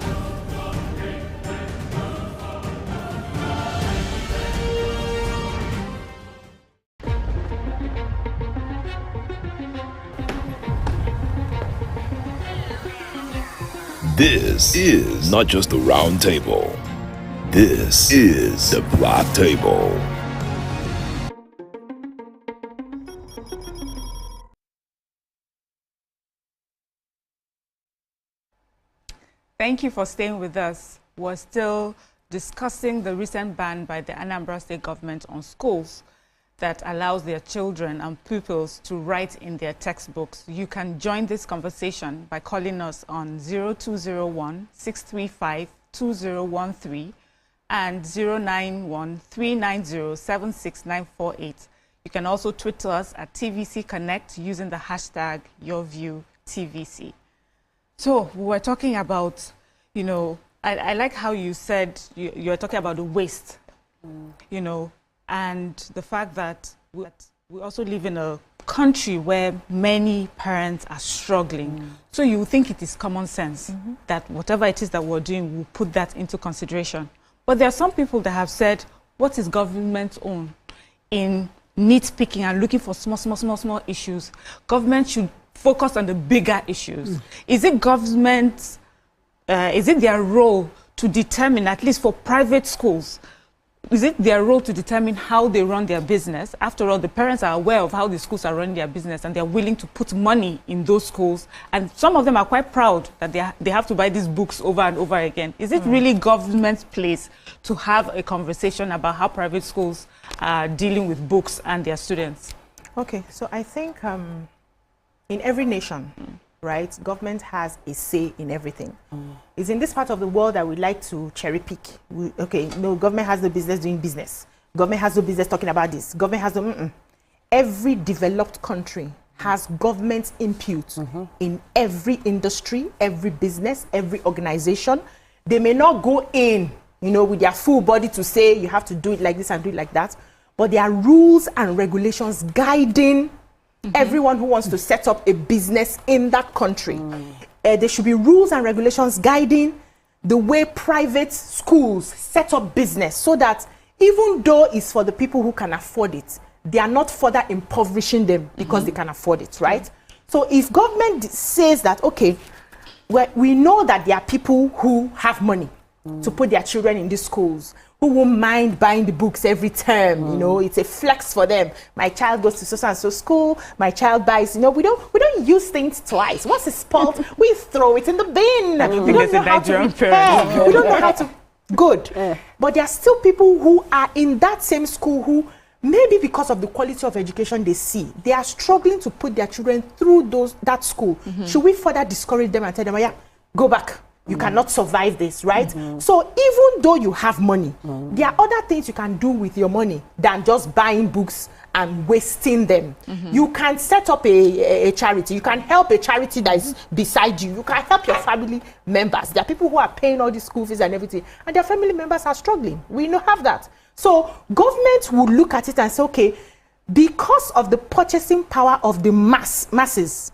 This is not just the round table. This is the black table.
Thank you for staying with us. We're still discussing the recent ban by the Anambra State government on schools that allows their children and pupils to write in their textbooks. You can join this conversation by calling us on 0201-635-2013 and 091-390-76948. You can also tweet to us at TVC Connect using the hashtag YourViewTVC. So we were talking about, you know, I like how you said you're talking about the waste, you know, and the fact that we also live in a country where many parents are struggling. So you think it is common sense that whatever it is that we're doing, we'll put that into consideration. But there are some people that have said, what is government's own in nitpicking and looking for small issues? Government should focus on the bigger issues. Is it government, is it their role to determine, at least for private schools, is it their role to determine how they run their business? After all, the parents are aware of how the schools are running their business and they're willing to put money in those schools. And some of them are quite proud that they have to buy these books over and over again. Is it really government's place to have a conversation about how private schools are dealing with books and their students?
Okay, so I think in every nation, right, government has a say in everything. It's in this part of the world that we like to cherry pick. Government has no business doing business. Government has no business talking about this. Government has no... Every developed country has government input in every industry, every business, every organization. They may not go in, you know, with their full body to say you have to do it like this and do it like that, but there are rules and regulations guiding everyone who wants to set up a business in that country. There should be rules and regulations guiding the way private schools set up business, so that even though it's for the people who can afford it, they are not further impoverishing them because they can afford it, right? So if government says that, okay, we know that there are people who have money to put their children in these schools, who won't mind buying the books every term, you know, it's a flex for them. My child goes to so and so school, my child buys, you know, we don't use things twice. Once it's spoiled, we throw it in the bin. We don't know how to repair. We don't know how to, good. But there are still people who are in that same school who, maybe because of the quality of education they see, they are struggling to put their children through that school. Should we further discourage them and tell them, yeah, go back, You cannot survive this, right? So even though you have money, there are other things you can do with your money than just buying books and wasting them. You can set up a charity. You can help a charity that is beside you. You can help your family members. There are people who are paying all the school fees and everything, and their family members are struggling. We know have that. So government would look at it and say, okay, because of the purchasing power of the masses,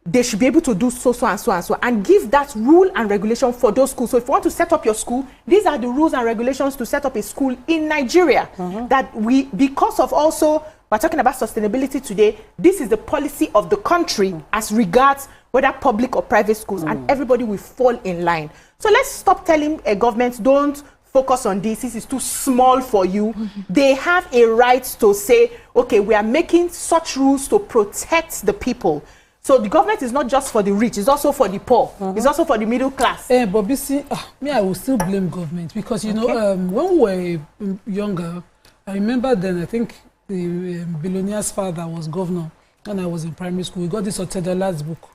they should be able to do so and so, and give that rule and regulation for those schools. So if you want to set up your school, these are the rules and regulations to set up a school in Nigeria. That we, because of also, we're talking about sustainability today, this is the policy of the country as regards whether public or private schools, and everybody will fall in line. So let's stop telling a government, don't focus on this is too small for you. They have a right to say, okay, we are making such rules to protect the people. So the government is not just for the rich, it's also for the poor. It's also for the middle class.
But see, me, I will still blame government because, you know, when we were younger, I remember then, I think the billionaire's father was governor when I was in primary school. We got this $10 book,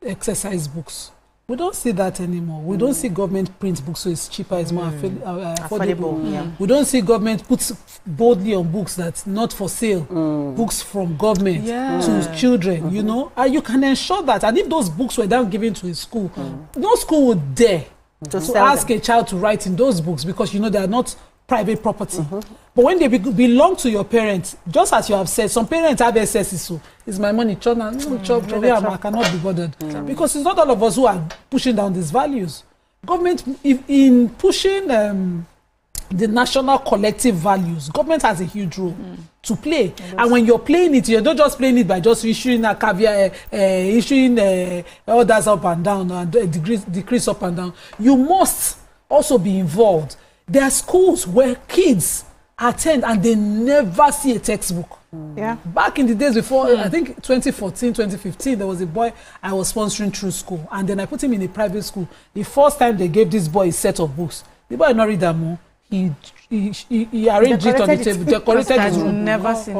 exercise books. We don't see that anymore. We don't see government print books, so it's cheaper, it's more affordable. We don't see government put boldly on books that's not for sale, books from government to children, you know. And you can ensure that. And if those books were then given to a school, no school would dare to ask a child to write in those books because, you know, they are not private property. But when they belong to your parents, just as you have said, some parents have SSC, so it's my money, I cannot be bothered. Because it's not all of us who are pushing down these values. Government, in pushing the national collective values, government has a huge role to play. And when you're playing it, you're not just playing it by just issuing a caveat, issuing orders up and down, and decrease up and down. You must also be involved. There are schools where kids attend and they never see a textbook. Back in the days before, I think 2014, 2015, there was a boy I was sponsoring through school, and then I put him in a private school. The first time they gave this boy a set of books, the boy not read them. He arranged it on the table, decorated his room.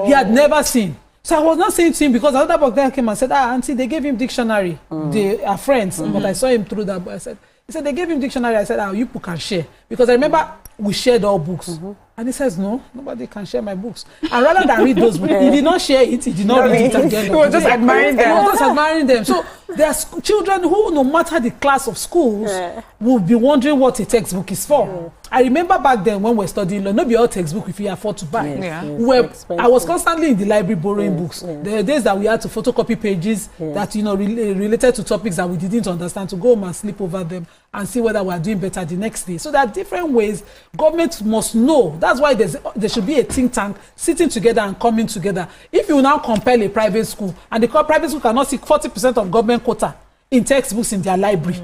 He had never seen. So I was not saying to him because another boy then came and said, auntie, they gave him dictionary. They are friends, but I saw him through that. I said, he said, they gave him dictionary. I said, you people can share. Because I remember we shared all books. And he says, no, nobody can share my books. And rather than read those books, he did not share it, he did not read it again. He was just admiring them. He was just admiring them. So there are children who, no matter the class of schools, will be wondering what a textbook is for. I remember back then when we were studying law, not be all textbook if you afford to buy. I was constantly in the library borrowing books. There were days that we had to photocopy pages that, you know, related to topics that we didn't understand, to go home and sleep over them and see whether we are doing better the next day. So there are different ways government must know. That's why there should be a think tank sitting together and coming together. If you now compel a private school and the private school cannot see 40% of government quota in textbooks in their library.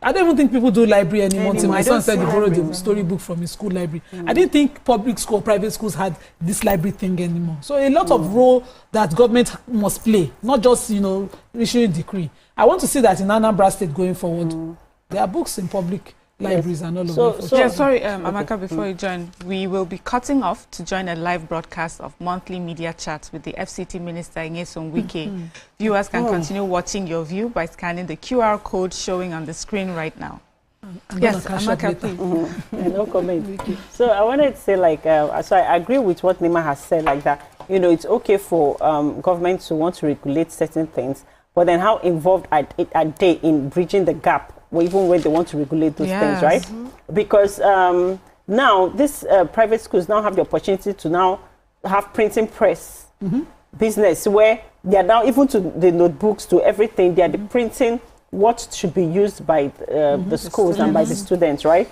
I don't even think people do library anymore. My son said he borrowed the storybook from his school library. I didn't think public school, private schools had this library thing anymore. So a lot of role that government must play, not just, you know, issuing decree. I want to see that in Anambra State going forward. There are books in public libraries and all of that.
Sorry, Amaka, before you join, we will be cutting off to join a live broadcast of monthly media chats with the FCT Minister Nyesom Wike. Viewers can continue watching your view by scanning the QR code showing on the screen right now. Yes, Amaka, please.
No comment. So I wanted to say, like, so I agree with what Nima has said, like that, you know, it's okay for government to want to regulate certain things, but then how involved are they in bridging the gap, even when they want to regulate those things, right? Because now this private schools now have the opportunity to now have printing press business where they are now, even to the notebooks, to everything, they are the printing what should be used by the schools and by the students, right?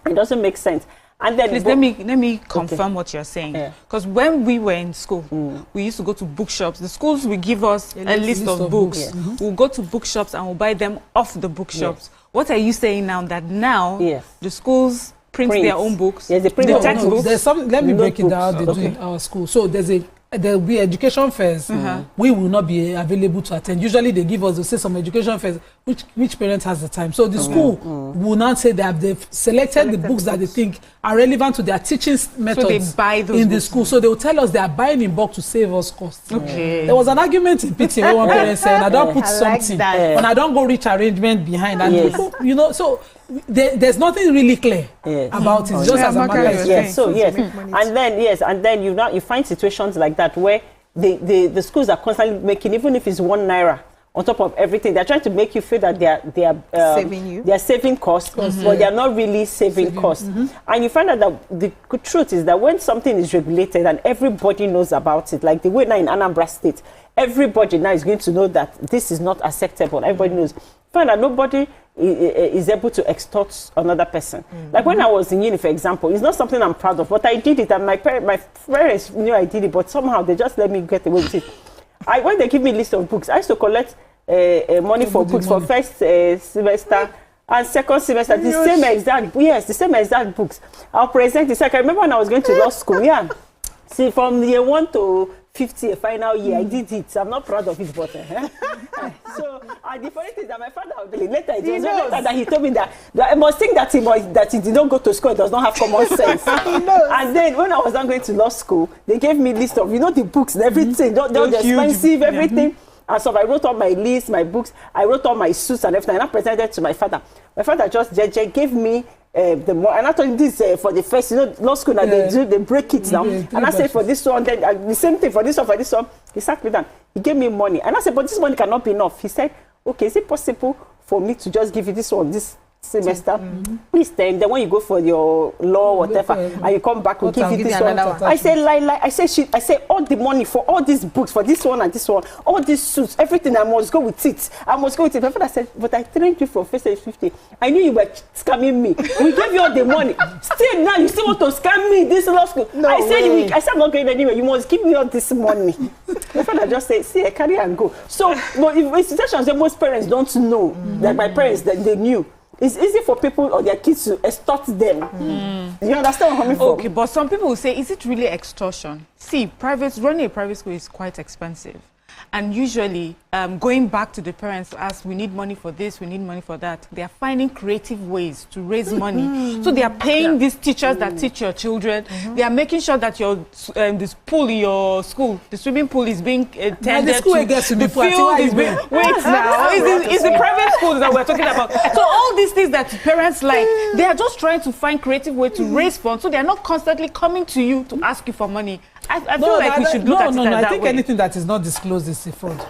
It doesn't make sense. And then
please, let me confirm what you're saying. Because when we were in school, we used to go to bookshops. The schools will give us a list of books. We'll go to bookshops and we'll buy them off the bookshops. What are you saying now that the schools print their own books?
Yes, they print
the textbooks.
There's some, let me break it down. They do in our school. So there's a there will be education fairs, we will not be available to attend. Usually they give us, they say some education fairs, which parent has the time. So the school will not say that they've selected the books that they think are relevant to their teaching methods
so they buy those
in the school. So they will tell us they are buying in bulk to save us costs.
Okay.
There was an argument in PT where one parent said, I don't put something, and I don't go reach arrangement behind. And people, you know, so there's nothing really clear about it. It's just as a matter of
yes. So yes, and then you find situations like that where the schools are constantly making, even if it's 1 naira on top of everything, they're trying to make you feel that they are saving you. They are saving costs, but they are not really saving costs. And you find out that the good truth is that when something is regulated and everybody knows about it, like the way now in Anambra State, everybody now is going to know that this is not acceptable. Everybody knows. Find that nobody is able to extort another person. Like when I was in uni, for example, it's not something I'm proud of, but I did it, and my parents knew I did it, but somehow they just let me get away with it. When they give me a list of books, I used to collect money for books for first semester and second semester, the same exact books. I'll present it. I can remember when I was going to law school, see, from year 1 to 50, a final year, I did it. I'm not proud of it, but so the funny thing is that my father, later that he told me that I must think that he did not go to school, he does not have common sense. And then when I was not going to law school, they gave me a list of, the books and everything, they're expensive, everything. And so I wrote all my list, my books, I wrote all my suits and everything, and I presented to my father. My father just gave me and I told him this for the first, law school, now they break it now. And I said for this one, then the same thing for this one. He sat me down. He gave me money. And I said, but this money cannot be enough. He said, okay, is it possible for me to just give you this one, this semester? Please then when you go for your law, whatever, and you come back, we'll give you this one. I said, I said, all the money for all these books, for this one and this one, all these suits, everything, I must go with it. My father said, but I trained you for first age 50. I knew you were scamming me. We gave you all the money. Still now, you still want to scam me this law school. I said, I'm not going anywhere. You must give me all this money. My father just said, see, I carry and go. So, but in situations that most parents don't know, like my parents, that they knew, it's easy for people or their kids to extort them. You understand where I'm coming from?
Okay, but some people will say, is it really extortion? See, running a private school is quite expensive. And usually, going back to the parents to ask, we need money for this, we need money for that, they are finding creative ways to raise money. So they are paying these teachers that teach your children. They are making sure that your this pool in your school, the swimming pool is being tended
the school
to.
Gets
the field is being... Wait now, it's the private schools that we're talking about. So all these things that parents like, they are just trying to find creative ways to raise funds. So they are not constantly coming to you to ask you for money. I feel like we should look at it that way.
I think anything that is not disclosed is a fraud.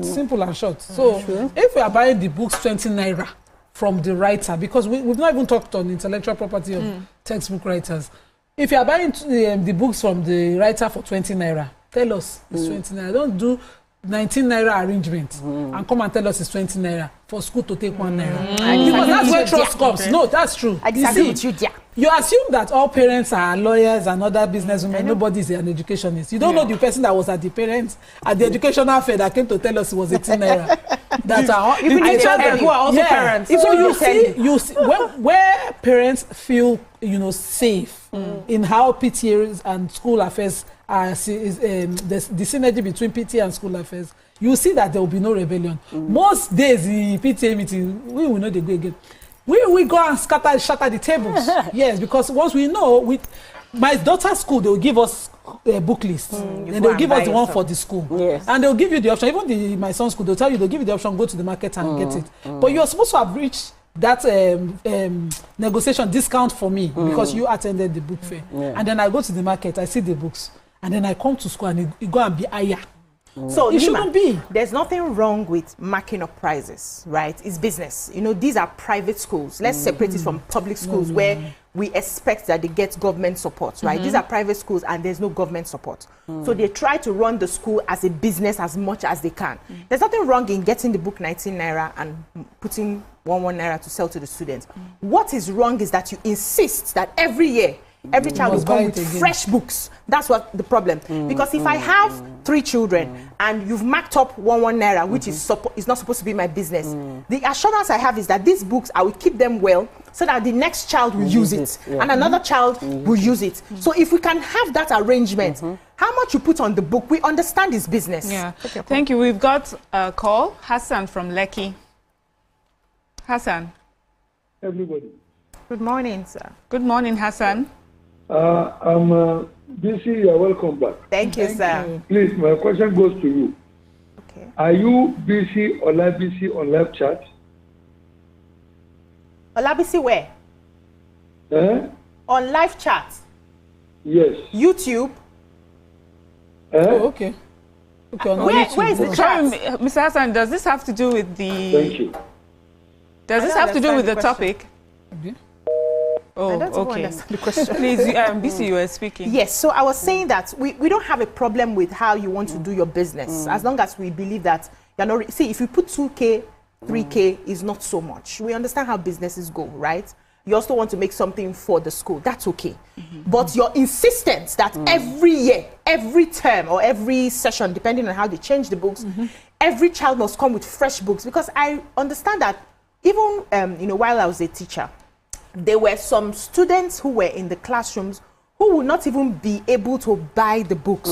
Simple and short. So if we are buying the books 20 naira from the writer, because we've not even talked on intellectual property of textbook writers. If you are buying the books from the writer for 20 naira, tell us it's 20 naira. Don't do 19 naira arrangement and come and tell us it's 20 naira for school to take 1 naira. Because that's where trust comes. No, that's true. You assume that all parents are lawyers and other businesswomen. Nobody is an educationist. You don't know the person that was at the educational fair that came to tell us it was 18 naira. That are
teachers who are also parents.
So you see where parents feel safe in how PTA and school affairs are the synergy between PTA and school affairs. You see that there will be no rebellion. Most days in PTA meeting, we will know they go again. We go and shatter the tables. Yes, because once we know, my daughter's school, they will give us a book list. And they'll give us the one for the school. Yes. And they'll give you the option. Even my son's school, they'll give you the option, go to the market and get it. But you're supposed to have reached that negotiation discount for me because you attended the book fair. And then I go to the market, I see the books. And then I come to school and you go and be higher.
So
it shouldn't be.
There's nothing wrong with marking up prices, right? It's business. These are private schools. Let's separate it from public schools where we expect that they get government support, right? These are private schools and there's no government support. So they try to run the school as a business as much as they can. There's nothing wrong in getting the book 19 naira and putting 1 naira to sell to the students. What is wrong is that you insist that every year, every child will come with fresh books. That's what the problem. Because if I have 3 children and you've marked up 1 naira, which is not supposed to be my business, the assurance I have is that these books, I will keep them well so that the next child will use it and another child will use it. So if we can have that arrangement, how much you put on the book. We understand his business.
Yeah. Thank you. We've got a call. Hassan from Lekki. Hassan.
Everybody.
Good morning, sir.
Good morning, Hassan.
I'm BC. You're welcome back.
Thank you, sir.
Please, my question goes to you.
Okay.
Are you BC or live BC on live chat?
Olabisi where? On live chat.
Yes.
YouTube.
Oh, okay.
Where is the chat?
Sorry, Mr. Hassan, does this have to do with the...
Thank you.
Does this have to do with the topic? Oh,
I don't even
okay.
understand the question.
Please, BC, you were speaking.
Yes, so I was saying that we don't have a problem with how you want to do your business, as long as we believe that you're not... See, if you put 2K, 3K is not so much. We understand how businesses go, right? You also want to make something for the school. That's okay. But your insistence that every year, every term, or every session, depending on how they change the books, every child must come with fresh books. Because I understand that even, while I was a teacher, there were some students who were in the classrooms who would not even be able to buy the books.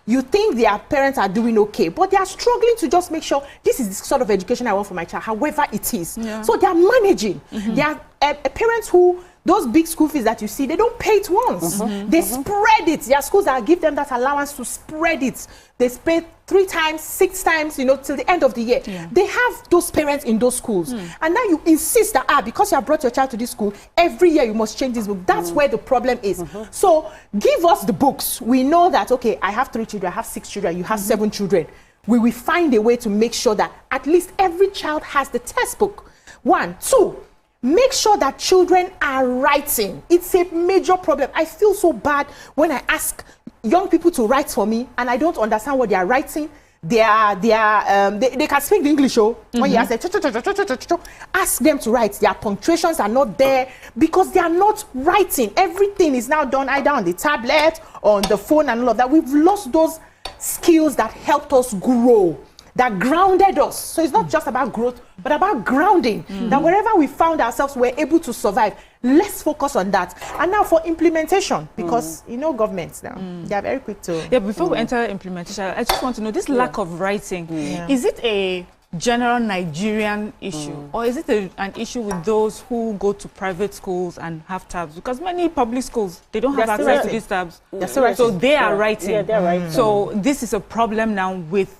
You think their parents are doing okay, but they are struggling to just make sure this is the sort of education I want for my child, however it is. Yeah. So they are managing. They are parents who, those big school fees that you see, they don't pay it once. They spread it. There are schools that give them that allowance to spread it. They spend 3 times, 6 times, till the end of the year. They have those parents in those schools. And now you insist that, because you have brought your child to this school, every year you must change this book. That's where the problem is. So give us the books. We know that, okay, I have 3 children, I have 6 children, you have 7 children. We will find a way to make sure that at least every child has the textbook. 1, 2, make sure that children are writing. It's a major problem. I feel so bad when I ask young people to write for me and I don't understand what they are writing. They can speak the English. When you ask them, ask them to write. Their punctuations are not there because they are not writing. Everything is now done either on the tablet, on the phone, and all of that. We've lost those skills that helped us grow, that grounded us. So it's not just about growth, but about grounding. That wherever we found ourselves, we're able to survive. Let's focus on that. And now for implementation, because governments now, they are very quick to...
Yeah, before we enter implementation, I just want to know, this lack of writing, is it a general Nigerian issue, or is it an issue with those who go to private schools and have tabs? Because many public schools, they don't have access to these tabs. So they are writing.
Yeah, they're writing.
So this is a problem now with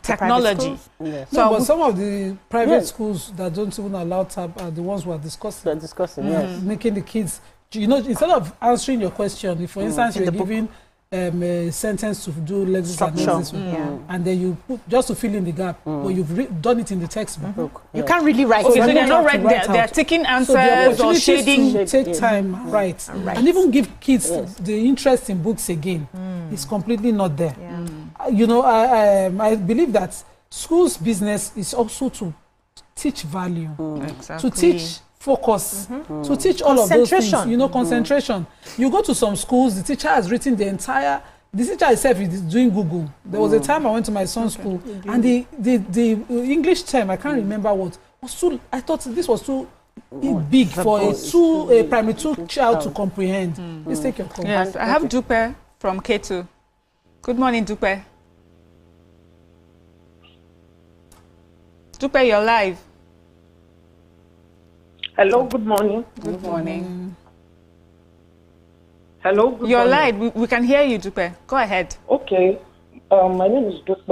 technology.
So, but some of the private schools that don't even allow tab are the ones who are discussing. Making the kids, instead of answering your question, if for instance you're giving a sentence to do lexis and lexis, and then you put just to fill in the gap, but you've done it in the textbook.
You can't really write.
Okay, so they're not writing. They're taking answers or shading.
To take time, and even give kids the interest in books again. It's completely not there. I believe that schools' business is also to teach value, to teach focus, to teach all of those things. Concentration. You go to some schools, the teacher has written the teacher itself is doing Google. There was a time I went to my son's school, and the English term, I can't remember what, was too, I thought this was too big for a primary 2 child to comprehend. Please take your call.
Yes, I have Dupe from K2. Good morning, Dupe. Dupe, you're live.
Hello, good morning.
Good morning.
Hello, good
You're
morning.
live. We can hear you, Dupe. Go ahead.
Okay. My name is Dupe,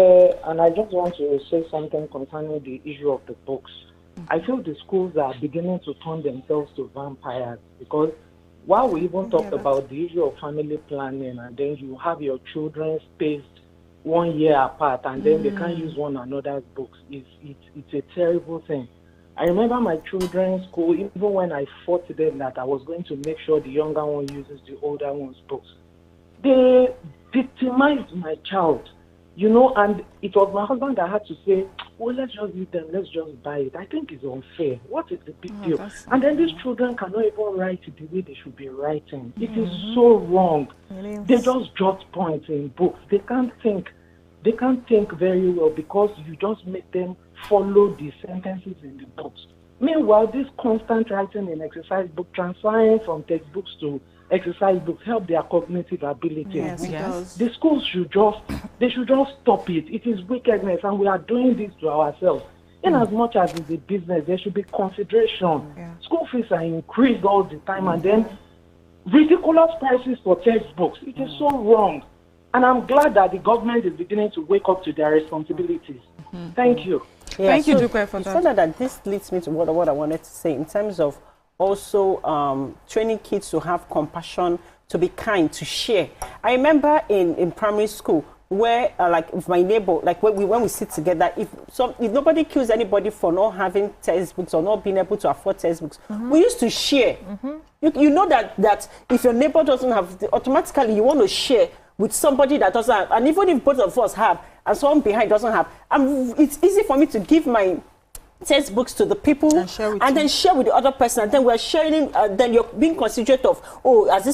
and I just want to say something concerning the issue of the books. I feel the schools are beginning to turn themselves to vampires, because while we even talked about the issue of family planning, and then you have your children spaced 1 year apart, and then they can't use one another's books, it's a terrible thing. I remember my children's school, even when I fought them that I was going to make sure the younger one uses the older one's books, they victimized my child, and it was my husband that had to say, well, let's just use them, let's just buy it. I think it's unfair. What is the big deal? And then these children cannot even write it the way they should be writing. It is so wrong. They just jot points in books. They can't think very well because you just make them follow the sentences in the books. Meanwhile, this constant writing in exercise book, transferring from textbooks to exercise books help their cognitive ability.
Yes, it does.
The schools should just stop it. It is wickedness, and we are doing this to ourselves. In as much as it's a business, there should be consideration. School fees are increased all the time, and then ridiculous prices for textbooks. It is so wrong. And I'm glad that the government is beginning to wake up to their responsibilities. Thank you.
Yeah,
Thank you, Dupe, for that.
So that this leads me to what I wanted to say in terms of also training kids to have compassion, to be kind, to share. I remember in primary school where like with my neighbor, like when we sit together, if nobody kills anybody for not having textbooks or not being able to afford textbooks, we used to share. You know that if your neighbor doesn't have, automatically you want to share with somebody that doesn't have, and even if both of us have and someone behind doesn't have, it's easy for me to give my textbooks to the people and then share with the other person, and then we're sharing, then you're being considerate of, oh, is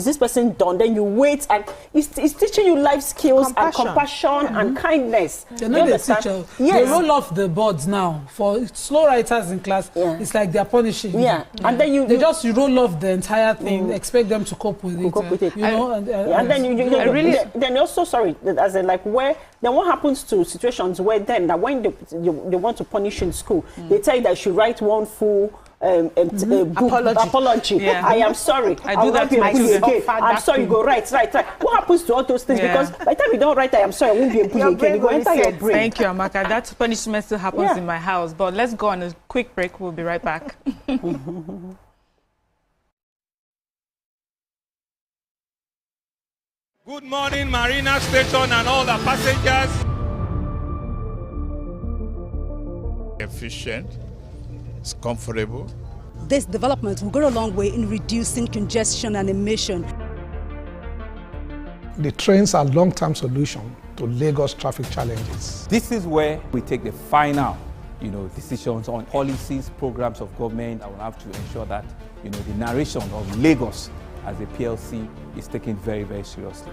this person done? Then you wait, and it's teaching you life skills and compassion and kindness.
They're not the teacher. They roll off the boards now. For slow writers in class, it's like they're punishing.
And then
they just roll off the entire thing, expect them to cope with it. You know,
and then then also, sorry, as in like where, then what happens to situations where then that when they want to punish in school, they tell you that you should write one full apology. I am sorry.
I do that to my children.
I'm sorry, you go right. What happens to all those things? Because by the time you don't write, I am sorry, I won't be able to again. You go enter your brain.
Thank you, Amaka. That punishment still happens in my house. But let's go on a quick break. We'll be right back.
Good morning, Marina Station and all the passengers.
Efficient, it's comfortable.
This development will go a long way in reducing congestion and emission.
The trains are long-term solution to Lagos traffic challenges.
This is where we take the final, decisions on policies, programs of government. I will have to ensure that, the narration of Lagos as a PLC is taken very, very seriously.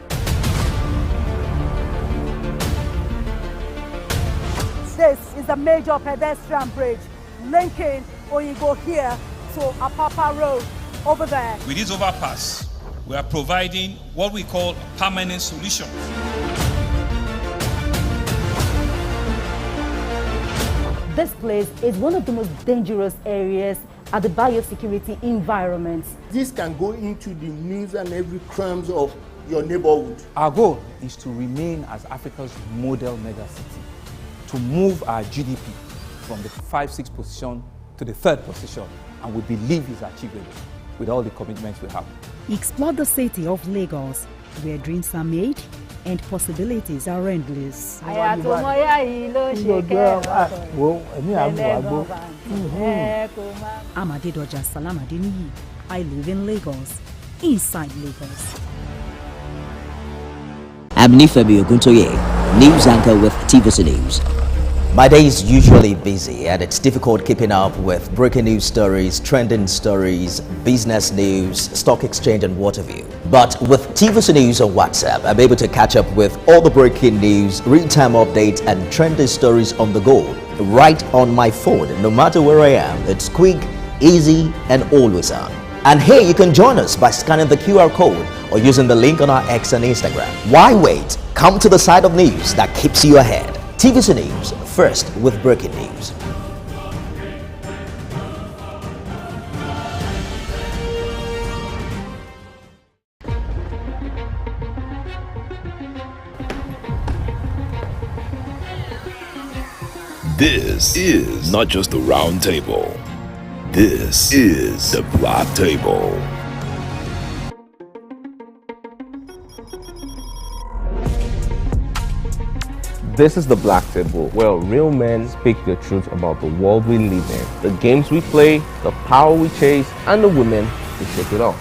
This is a major pedestrian bridge linking Oyingo here to Apapa Road over there.
With this overpass, we are providing what we call a permanent solution.
This place is one of the most dangerous areas at the biosecurity environment.
This can go into the news and every crimes of your neighborhood.
Our goal is to remain as Africa's model megacity, to move our GDP from the 5-6 position to the 3rd position, and we believe is achievable with all the commitments we have.
Explore the city of Lagos, where dreams are made and possibilities are endless. Amadedoja Salamadini, I live in Lagos, inside Lagos.
I'm Nifemi Oguntoye, news anchor with TVC News.
My day is usually busy and it's difficult keeping up with breaking news stories, trending stories, business news, stock exchange and what have you. But with TVC News on WhatsApp, I'm able to catch up with all the breaking news, real-time updates and trending stories on the go, right on my phone, no matter where I am. It's quick, easy and always on. And here you can join us by scanning the QR code or using the link on our X and Instagram. Why wait? Come to the side of news that keeps you ahead. TVC News, first with breaking news.
This is not just the round table. This is the Black Table.
This is the Black Table, where real men speak the truth about the world we live in, the games we play, the power we chase, and the women who shake it off.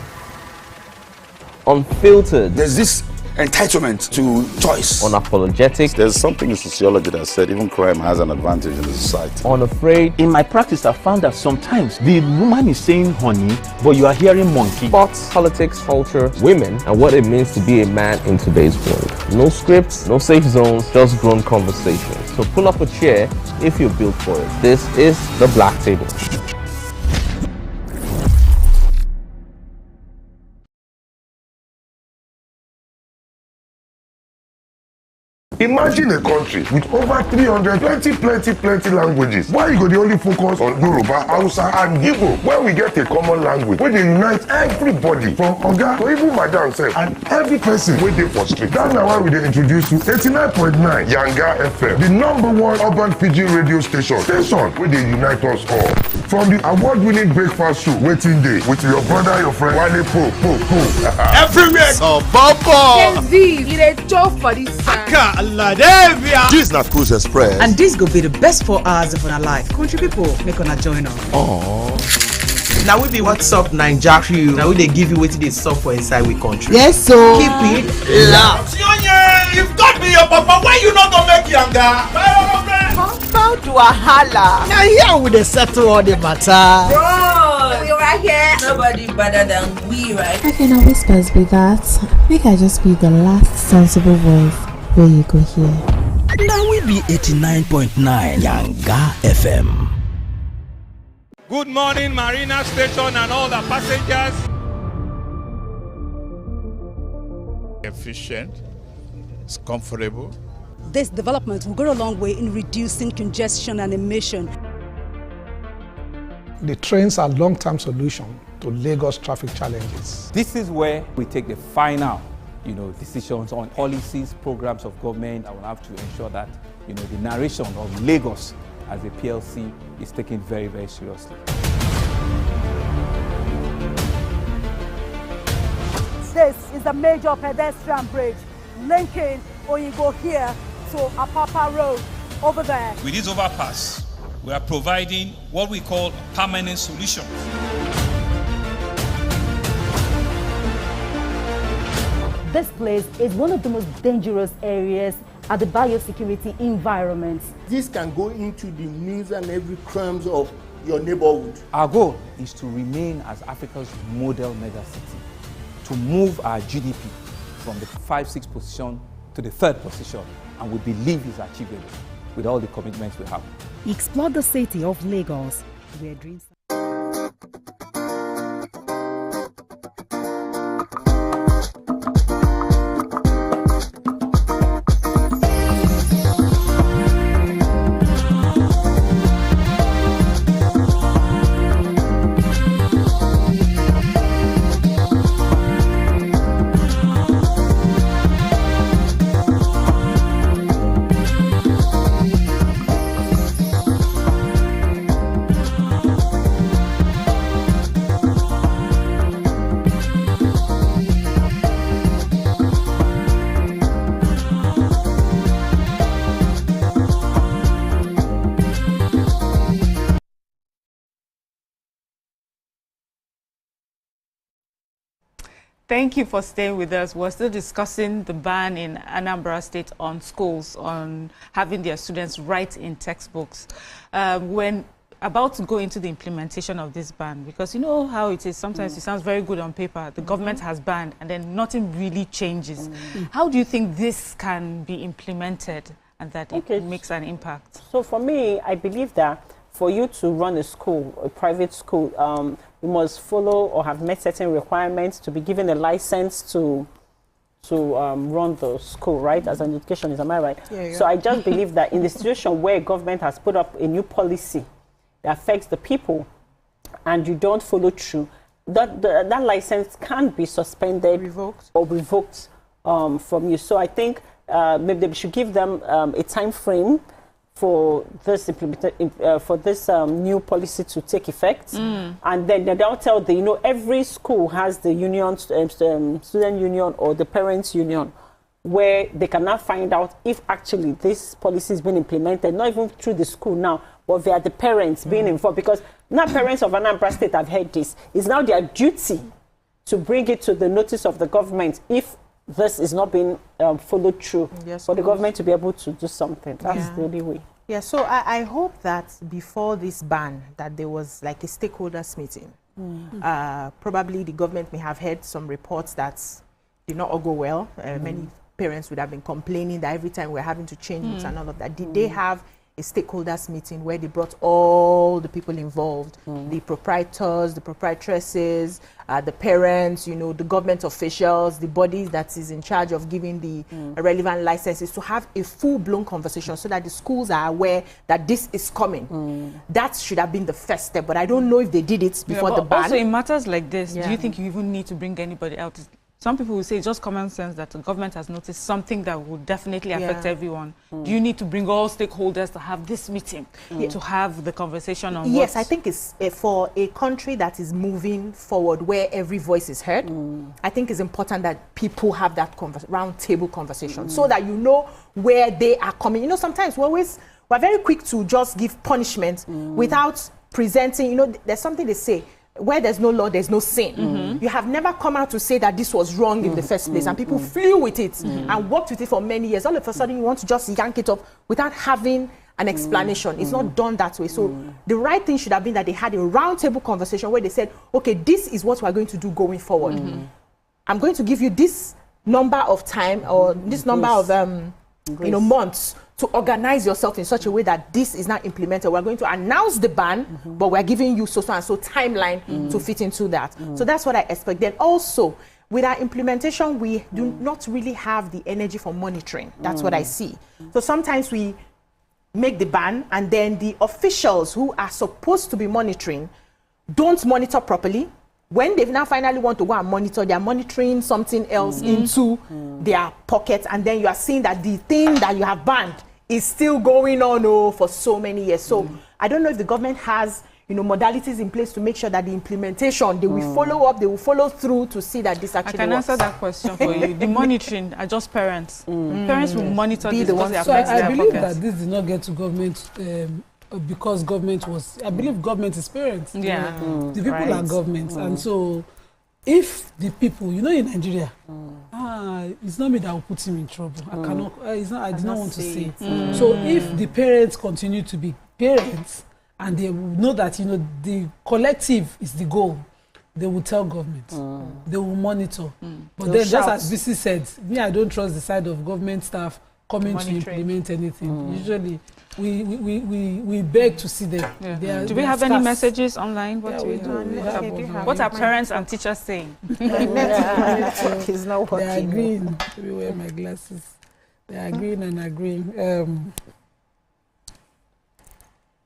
Unfiltered.
There's this entitlement to choice.
Unapologetic.
There's something in sociology that said even crime has an advantage in the society.
Unafraid.
In my practice, I found that sometimes the woman is saying honey, but you are hearing monkey.
Sports, politics, culture, women, and what it means to be a man in today's world. No scripts, no safe zones, just grown conversations. So pull up a chair if you're built for it. This is the Black Table.
Imagine a country with over 300 plenty languages. Why you go the only focus on Yoruba, Hausa and Igbo when we get a common language where they unite everybody from Oga to even Madam sef and every person wey dey for street. That's now why we dey introduce you 89.9 Yanga FM, the #1 urban pidgin radio station wey dey unite us all. From the award-winning breakfast show Wetin Dey with your brother, your friend Wale Po.
Everywhere.
So Bobo.
For this
This is not Cruise Express.
and this go be the best 4 hours of our life. Country people, make una join us.
Now we be what's up Naija crew. Now we dey give you wetin dey sup for inside we country.
Yes, so
Keep it loud.
If God be your papa, why you not gonna make Yanga?
Compound wahala.
Now here we dey settle all the matter.
Bro, we right here.
Nobody better than we, right?
Okay, now whispers be that. Make I just be the last sensible voice where you go hear.
Now we be 89.9 Yanga FM.
Good morning, Marina Station and all the passengers. Efficient, it's comfortable.
This development will go a long way in reducing congestion and emission.
The trains are long-term solution to Lagos traffic challenges.
This is where we take the final, decisions on policies, programs of government. I will have to ensure that, the narration of Lagos as a PLC is taken very, very seriously.
This is a major pedestrian bridge linking Oyingo here to Apapa Road over there.
With this overpass, we are providing what we call a permanent solution.
This place is one of the most dangerous areas at the biosecurity environment.
This can go into the news and every crimes of your neighborhood.
Our goal is to remain as Africa's model megacity, to move our GDP from the 5-6 position to the 3rd position, and we believe is achievable with all the commitments we have.
Explore the city of Lagos, where dreams.
Thank you for staying with us. We're still discussing the ban in Anambra State on schools, on having their students write in textbooks. When about to go into the implementation of this ban, because you know how it is, sometimes it sounds very good on paper, the government has banned, and then nothing really changes. How do you think this can be implemented and that it makes an impact?
So for me, I believe that for you to run a school, a private school, you must follow or have met certain requirements to be given a license to run the school, right? As an educationist, am I right?
Yeah.
So I just believe that in the situation where government has put up a new policy that affects the people and you don't follow through, that license can be suspended, revoked from you. So I think maybe they should give them a time frame for this new policy to take effect, and then they'll tell every school has the union, student union or the parents union, where they can now find out if actually this policy is being implemented, not even through the school now, but via the parents being involved, because now parents of Anambra State have heard this. It's now their duty to bring it to the notice of the government if this is not being followed through, for the government to be able to do something. That's the only way.
Yeah, so I hope that before this ban, that there was like a stakeholders meeting. Probably the government may have heard some reports that did not all go well. Many parents would have been complaining that every time we're having to change books and all of that. Did they have a stakeholders meeting where they brought all the people involved, the proprietors, the proprietresses, the parents, you know, the government officials, the body that is in charge of giving the relevant licenses, to have a full-blown conversation so that the schools are aware that this is coming. That should have been the first step, but I don't know if they did it before the ban.
Also, in matters like this, do you think you even need to bring anybody out? Some people will say it's just common sense that the government has noticed something that will definitely affect everyone. Do you need to bring all stakeholders to have this meeting, to have the conversation on
Yes, I think it's for a country that is moving forward where every voice is heard. I think it's important that people have that round table conversation so that you know where they are coming. You know, sometimes we're very quick to just give punishment without presenting. You know, there's something they say, where there's no law, there's no sin. You have never come out to say that this was wrong in the first place, and people flew with it and worked with it for many years. All of a sudden, you want to just yank it off without having an explanation. It's not done that way. So the right thing should have been that they had a roundtable conversation where they said, okay, this is what we're going to do going forward. I'm going to give you this number of time or this number of you know, months to organize yourself in such a way that this is not implemented. We're going to announce the ban, but we're giving you so and so timeline to fit into that. So that's what I expect. Then also, with our implementation, we do not really have the energy for monitoring. That's what I see. So sometimes we make the ban, and then the officials who are supposed to be monitoring don't monitor properly. When they now finally want to go and monitor, they are monitoring something else into their pocket, and then you are seeing that the thing that you have banned is still going on for so many years. So I don't know if the government has, you know, modalities in place to make sure that the implementation, they will follow up, they will follow through to see that this actually
works. I can answer that question for you. The monitoring are just parents. Parents will monitor this because they affect their
believe
pockets.
that this did not get to government because government was, I believe government is parents. The people are government. And so if the people, you know, in Nigeria, it's not me that will put him in trouble. I cannot, I did not want to say it. So if the parents continue to be parents and they know that, you know, the collective is the goal, they will tell government. They will monitor. But then just as BC said, me, I don't trust the side of government staff coming to implement anything. Usually we beg to see them.
Do we have any messages online? What do we do? What are parents and teachers saying?
It's not working.
They are agreeing. Let me wear my glasses. They are agreeing and agreeing.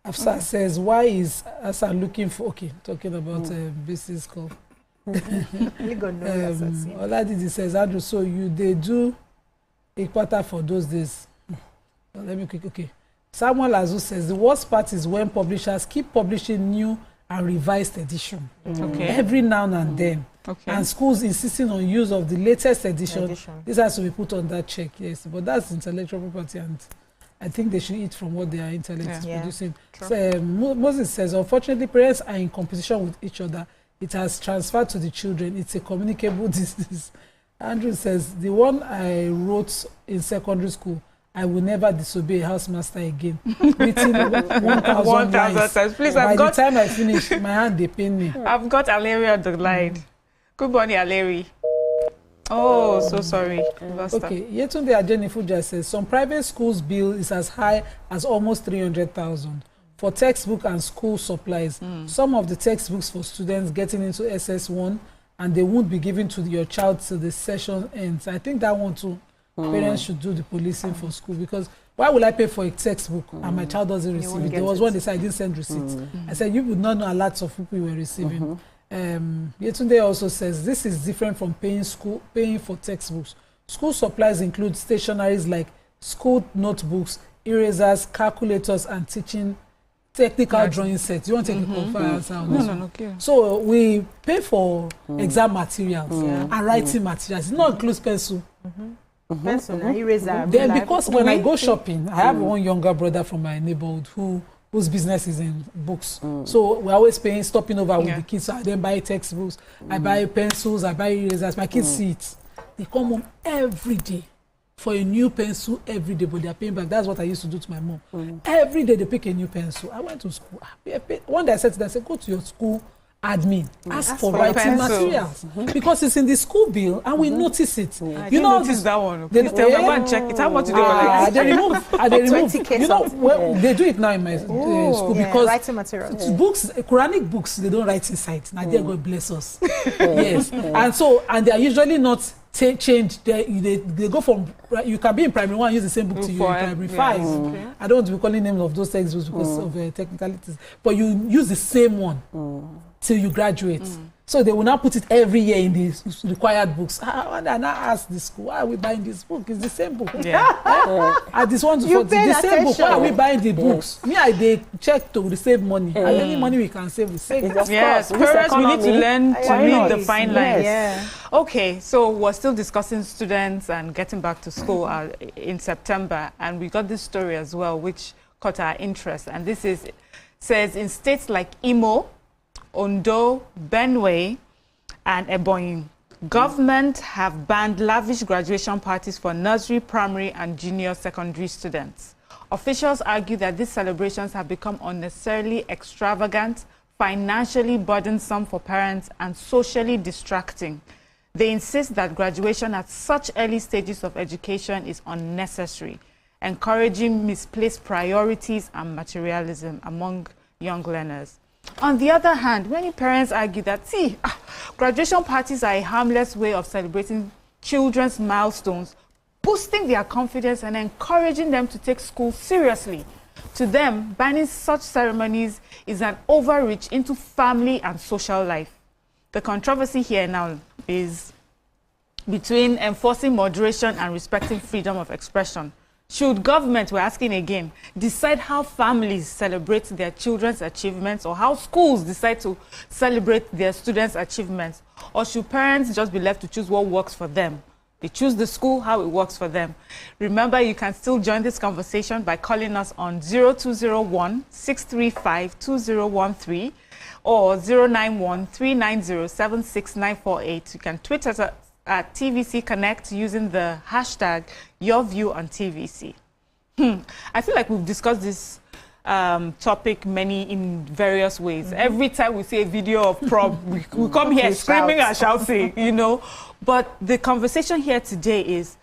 Afsa says, why is Asa looking for, talking about business call. Oladidi says, Andrew, so they do a quarter for those days. Let me quick, Samuel Azu says, the worst part is when publishers keep publishing new and revised edition every now and then. And schools insisting on use of the latest edition. This has to be put on that check, yes. But that's intellectual property, and I think they should eat from what their intellect is producing. So, Moses says, unfortunately, parents are in competition with each other. It has transferred to the children. It's a communicable disease. Andrew says, the one I wrote in secondary school, I will never disobey a housemaster again. Written 1,000 times. Please, by the time I finish, my hand, they pain me.
I've got Aleri on the line. Good morning, Aleri. Oh, so sorry.
Yetunde Ajenifuja says, some private schools' bill is as high as almost 300,000 for textbook and school supplies. Some of the textbooks for students getting into SS1, and they won't be given to your child till the session ends. I think that one too. Parents should do the policing for school, because why will I pay for a textbook and my child doesn't receive it? There was one they said I didn't send receipts. I said you would not know a lot of people you were receiving. Yetunde also says this is different from paying for textbooks. School supplies include stationaries like school notebooks, erasers, calculators, and teaching technical drawing sets. You want to take a conference on this?
No.
So we pay for exam materials and writing materials. It not includes pencil.
Pencil, eraser.
Then because when I go shopping, I have one younger brother from my neighborhood whose business is in books. So we're always stopping over with the kids. So I then buy textbooks, I buy pencils, I buy erasers. My kids see it. They come home every day for a new pencil every day, but they're paying back. That's what I used to do to my mom. Every day they pick a new pencil. I went to school. One day I said to them, I said, go to your school admin, ask for
for
writing
pencils.
materials because it's in the school bill and we notice it.
I didn't notice that one. Please tell me, go and check it. How much do they collect?
They remove.
20K
You know,
something.
well, they do it now in my school because
writing materials.
books, Quranic books, they don't write inside. Now dear God bless us. Yes, and they are usually not changed. They go from, you can be in primary 1, use the same book to you in primary 5. I don't want to be calling names of those textbooks because of technicalities, but you use the same one till you graduate. So they will now put it every year in the required books. And I now ask the school, why are we buying this book? It's the same book. And this one's for the same book. Why are we buying the books? Me, they check to save money. And any money we can save, we save.
Yes, parents, we need to learn to read the fine lines. Okay, so we're still discussing students and getting back to school in September. And we got this story as well, which caught our interest. And this says in states like Imo, Ondo, Benue, and Ebonyi, government have banned lavish graduation parties for nursery, primary, and junior secondary students. Officials argue that these celebrations have become unnecessarily extravagant, financially burdensome for parents, and socially distracting. They insist that graduation at such early stages of education is unnecessary, encouraging misplaced priorities and materialism among young learners. On the other hand, many parents argue that, graduation parties are a harmless way of celebrating children's milestones, boosting their confidence and encouraging them to take school seriously. To them, banning such ceremonies is an overreach into family and social life. The controversy here now is between enforcing moderation and respecting freedom of expression. Should government, we're asking again, decide how families celebrate their children's achievements or how schools decide to celebrate their students' achievements? Or should parents just be left to choose what works for them? They choose the school, how it works for them. Remember, you can still join this conversation by calling us on 0201-635-2013 or 091-390-76948. You can tweet us at TVC Connect using the hashtag YourViewOnTVC. I feel like we've discussed this topic in various ways. Every time we see a video of prom, we come here screaming and shouting, you know. But the conversation here today is,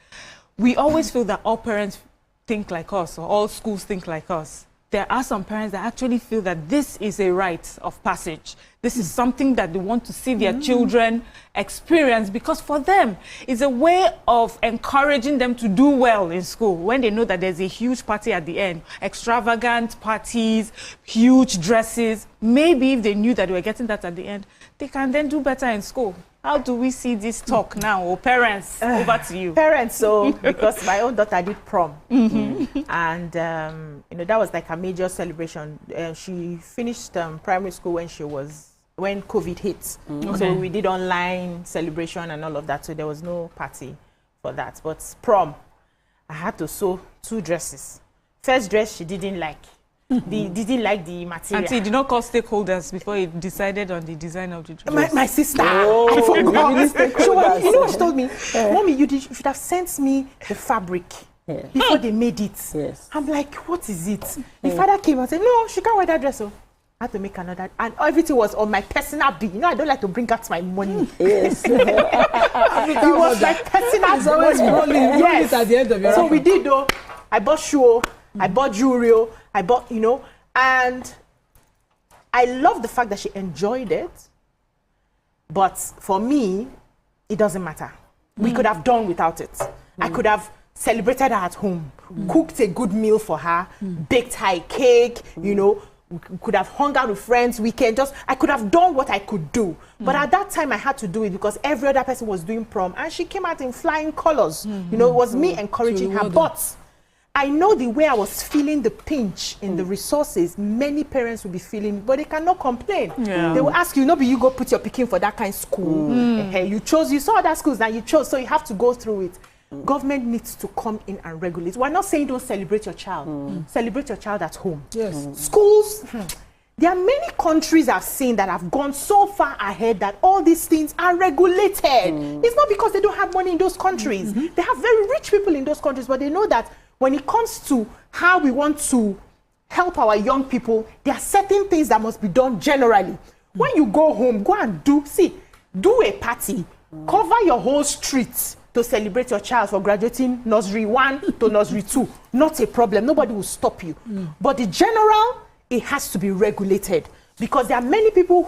we always feel that all parents think like us or all schools think like us. There are some parents that actually feel that this is a rite of passage. This is something that they want to see their children experience, because for them, it's a way of encouraging them to do well in school when they know that there's a huge party at the end. Extravagant parties, huge dresses. Maybe if they knew that they were getting that at the end, they can then do better in school. How do we see this talk now? Or parents, over to you.
Parents, so because my own daughter did prom, and that was like a major celebration. She finished primary school when COVID hit, so we did online celebration and all of that. So there was no party for that. But prom, I had to sew 2 dresses. First dress she didn't like. Didn't like the material.
Auntie, did not call stakeholders before you decided on the design of the dress?
My sister. I forgot. You know what she told me? Mommy, you should have sent me the fabric before they made it. I'm like, what is it? The father came and said, no, she can't wear that dress. So I had to make another. And everything was on my personal bill. You know, I don't like to bring out my money. Yes. It was my personal bill.
Always rolling it at the end of your
So we did though. I bought shoe, I bought jewelry, I bought, and I love the fact that she enjoyed it. But for me, it doesn't matter. We could have done without it. I could have celebrated her at home, cooked a good meal for her, baked her a cake, we could have hung out with friends, I could have done what I could do. But at that time, I had to do it because every other person was doing prom, and she came out in flying colors. It was me encouraging her. But I know the way I was feeling the pinch in the resources, many parents will be feeling, but they cannot complain. They will ask you, no, but you go put your pikin for that kind of school. You saw other schools, now you chose, so you have to go through it. Government needs to come in and regulate. We're not saying don't celebrate your child. Celebrate your child at home. Schools, there are many countries I've seen that have gone so far ahead that all these things are regulated. It's not because they don't have money in those countries. They have very rich people in those countries, but they know that when it comes to how we want to help our young people, there are certain things that must be done generally. When you go home, go and do a party, cover your whole street to celebrate your child for graduating nursery 1 to nursery 2. Not a problem. Nobody will stop you. But the general, it has to be regulated because there are many people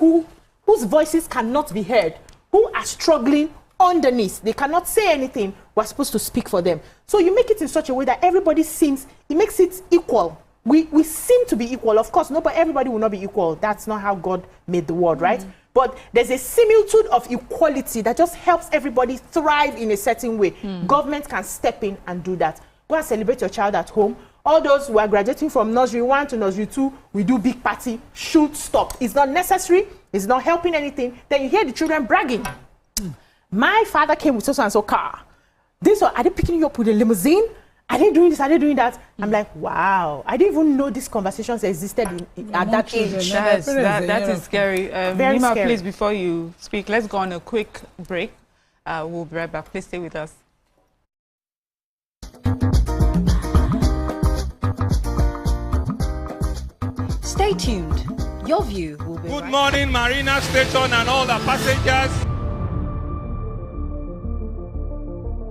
whose voices cannot be heard, who are struggling underneath. They cannot say anything. We're supposed to speak for them. So you make it in such a way that everybody it makes it equal. We seem to be equal. Of course, but everybody will not be equal. That's not how God made the world, right? But there's a similitude of equality that just helps everybody thrive in a certain way. Government can step in and do that. Go and celebrate your child at home. All those who are graduating from nursery 1 to nursery 2, we do big party, should stop. It's not necessary. It's not helping anything. Then you hear the children bragging. My father came with so-and-so car. Are they picking you up with a limousine? Are they doing this? Are they doing that? I'm like, wow. I didn't even know these conversations existed at that age.
Yes, that is scary.
Very
Nima,
scary.
please, before you speak, let's go on a quick break. We'll be right back. Please stay with us.
Stay tuned. Your view will be
Good morning, Marina Station and all the passengers.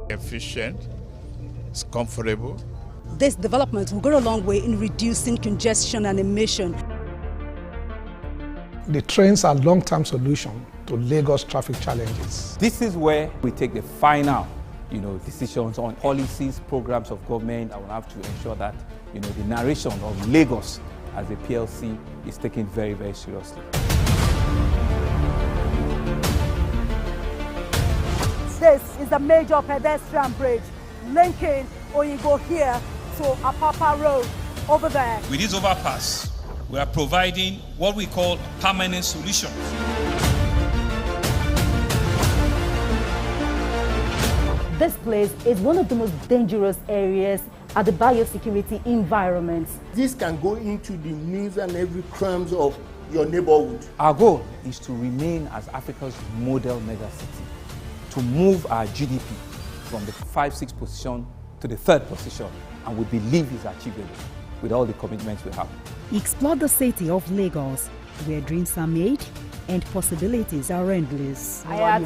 Efficient, it's comfortable.
This development will go a long way in reducing congestion and emission.
The trains are long-term solution to Lagos traffic challenges.
This is where we take the final, decisions on policies, programs of government. I will have to ensure that, the narration of Lagos as a PLC is taken very, very seriously.
This is a major pedestrian bridge linking Oyingo here to Apapa Road over there.
With this overpass, we are providing what we call permanent solutions.
This place is one of the most dangerous areas at the biosecurity environment.
This can go into the news and every crumbs of your neighborhood.
Our goal is to remain as Africa's model megacity, to move our GDP from the 5-6 position to the 3rd position, and we believe is achievable with all the commitments we have.
Explore the city of Lagos, where dreams are made and possibilities are endless. I'm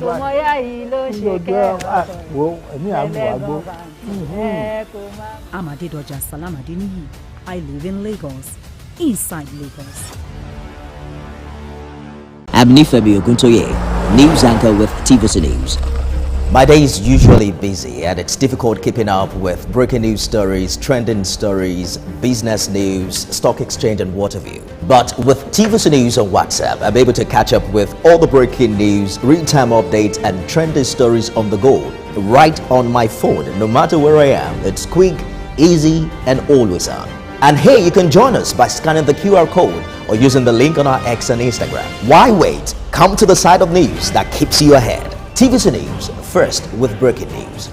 Adedoja Salamadini. I live in Lagos, inside Lagos.
I'm Nifemi Oguntoye, news anchor with TVC News. My day is usually busy and it's difficult keeping up with breaking news stories, trending stories, business news, stock exchange and what have you. But with TVC News on WhatsApp, I'm able to catch up with all the breaking news, real-time updates and trending stories on the go, right on my phone, no matter where I am. It's quick, easy and always on. And hey, you can join us by scanning the QR code or using the link on our X and Instagram. Why wait? Come to the side of news that keeps you ahead. TVC News, first with breaking news.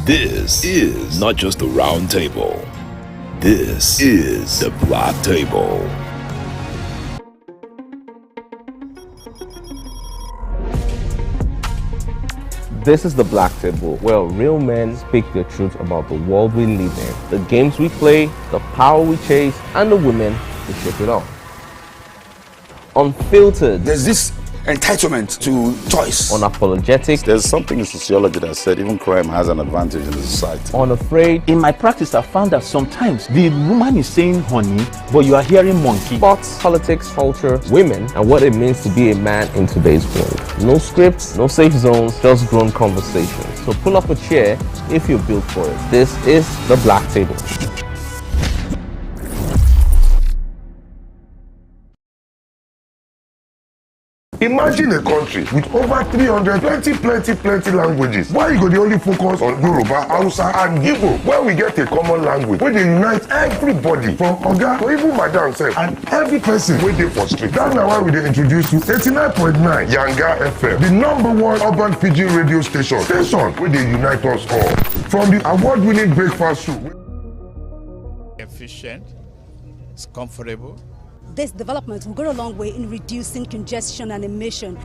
This is not just a round table. This is the Black Table.
This is the Black Table, where real men speak the truth about the world we live in, the games we play, the power we chase, and the women who shape it all. Unfiltered.
There's this entitlement to choice.
Unapologetic.
There's something in sociology that said even crime has an advantage in the society.
Unafraid.
In my practice, I found that sometimes the woman is saying honey, but you are hearing monkey.
Sports, politics, culture, women, and what it means to be a man in today's world. No scripts, no safe zones, just grown conversations. So pull up a chair if you're built for it. This is the Black Table.
Imagine a country with over 300 plenty languages. Why you go the only focus on Yoruba, Hausa and Igbo? Where we get a common language where they unite everybody from Oga to even Madam self and every person wey dey for street. That's why we dey introduce you 89.9 Yanga FM, the #1 urban pidgin radio station where they unite us all. From the award-winning breakfast show.
Efficient, it's comfortable.
This development will go a long way in reducing congestion and emission.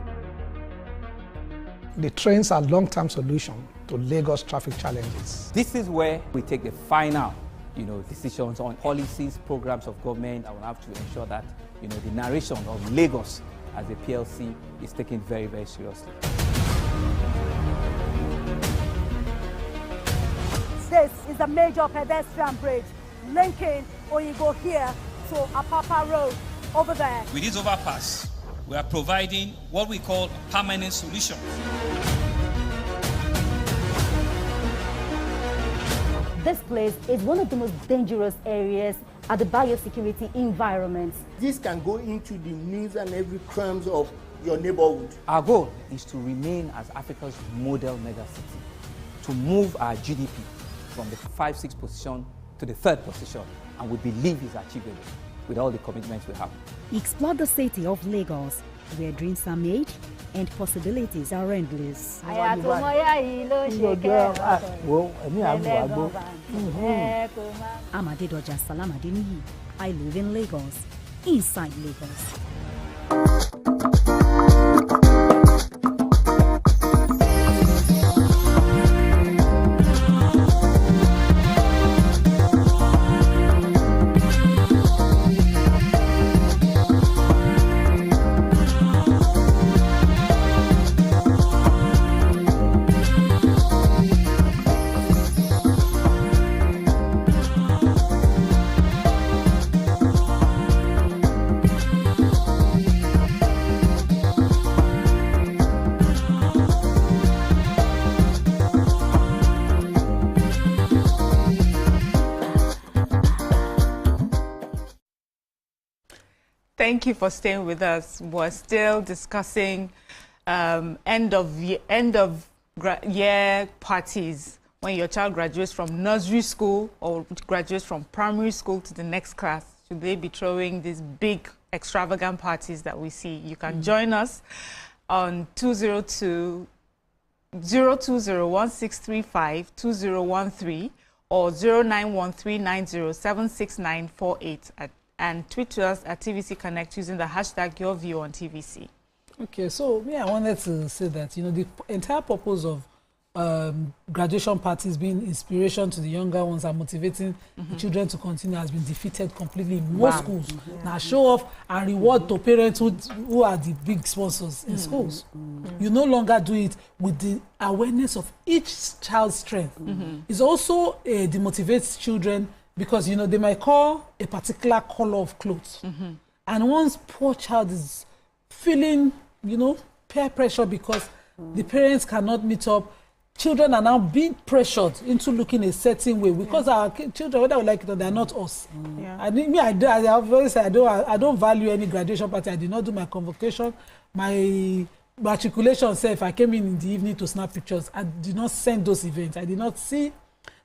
The trains are long-term solution to Lagos traffic challenges.
This is where we take the final, decisions on policies, programs of government. I will have to ensure that, the narration of Lagos as a PLC is taken very, very seriously.
This is a major pedestrian bridge linking Oyingo here to Apapa Road over there.
With this overpass, we are providing what we call a permanent solution.
This place is one of the most dangerous areas at the biosecurity environment.
This can go into the news and every crimes of your neighborhood.
Our goal is to remain as Africa's model megacity, to move our GDP from the 5-6 position to the 3rd position, and we believe it's achievable with all the commitments we have.
Explore the city of Lagos, where dreams are made and possibilities are endless. Amadedoja Salamadini, I live in Lagos, inside Lagos.
Thank you for staying with us. We're still discussing end of year parties when your child graduates from nursery school or graduates from primary school to the next class. Should they be throwing these big extravagant parties that we see? You can join us on 020-1635-2013 or 0913907698 and tweet to us at TVC Connect using the hashtag #YourView on TVC. Okay, so I wanted to say that, the entire purpose of graduation parties being inspiration to the younger ones and motivating the children to continue has been defeated completely in most schools. Now show off and reward to parents who are the big sponsors in schools. You no longer do it with the awareness of each child's strength. It's also demotivates children because, they might call a particular color of clothes. And once poor child is feeling, peer pressure because the parents cannot meet up, children are now being pressured into looking a certain way because our children, whether we like it or they're not us. I don't value any graduation party. I did not do my convocation. My matriculation self, I came in the evening to snap pictures. I did not send those events. I did not see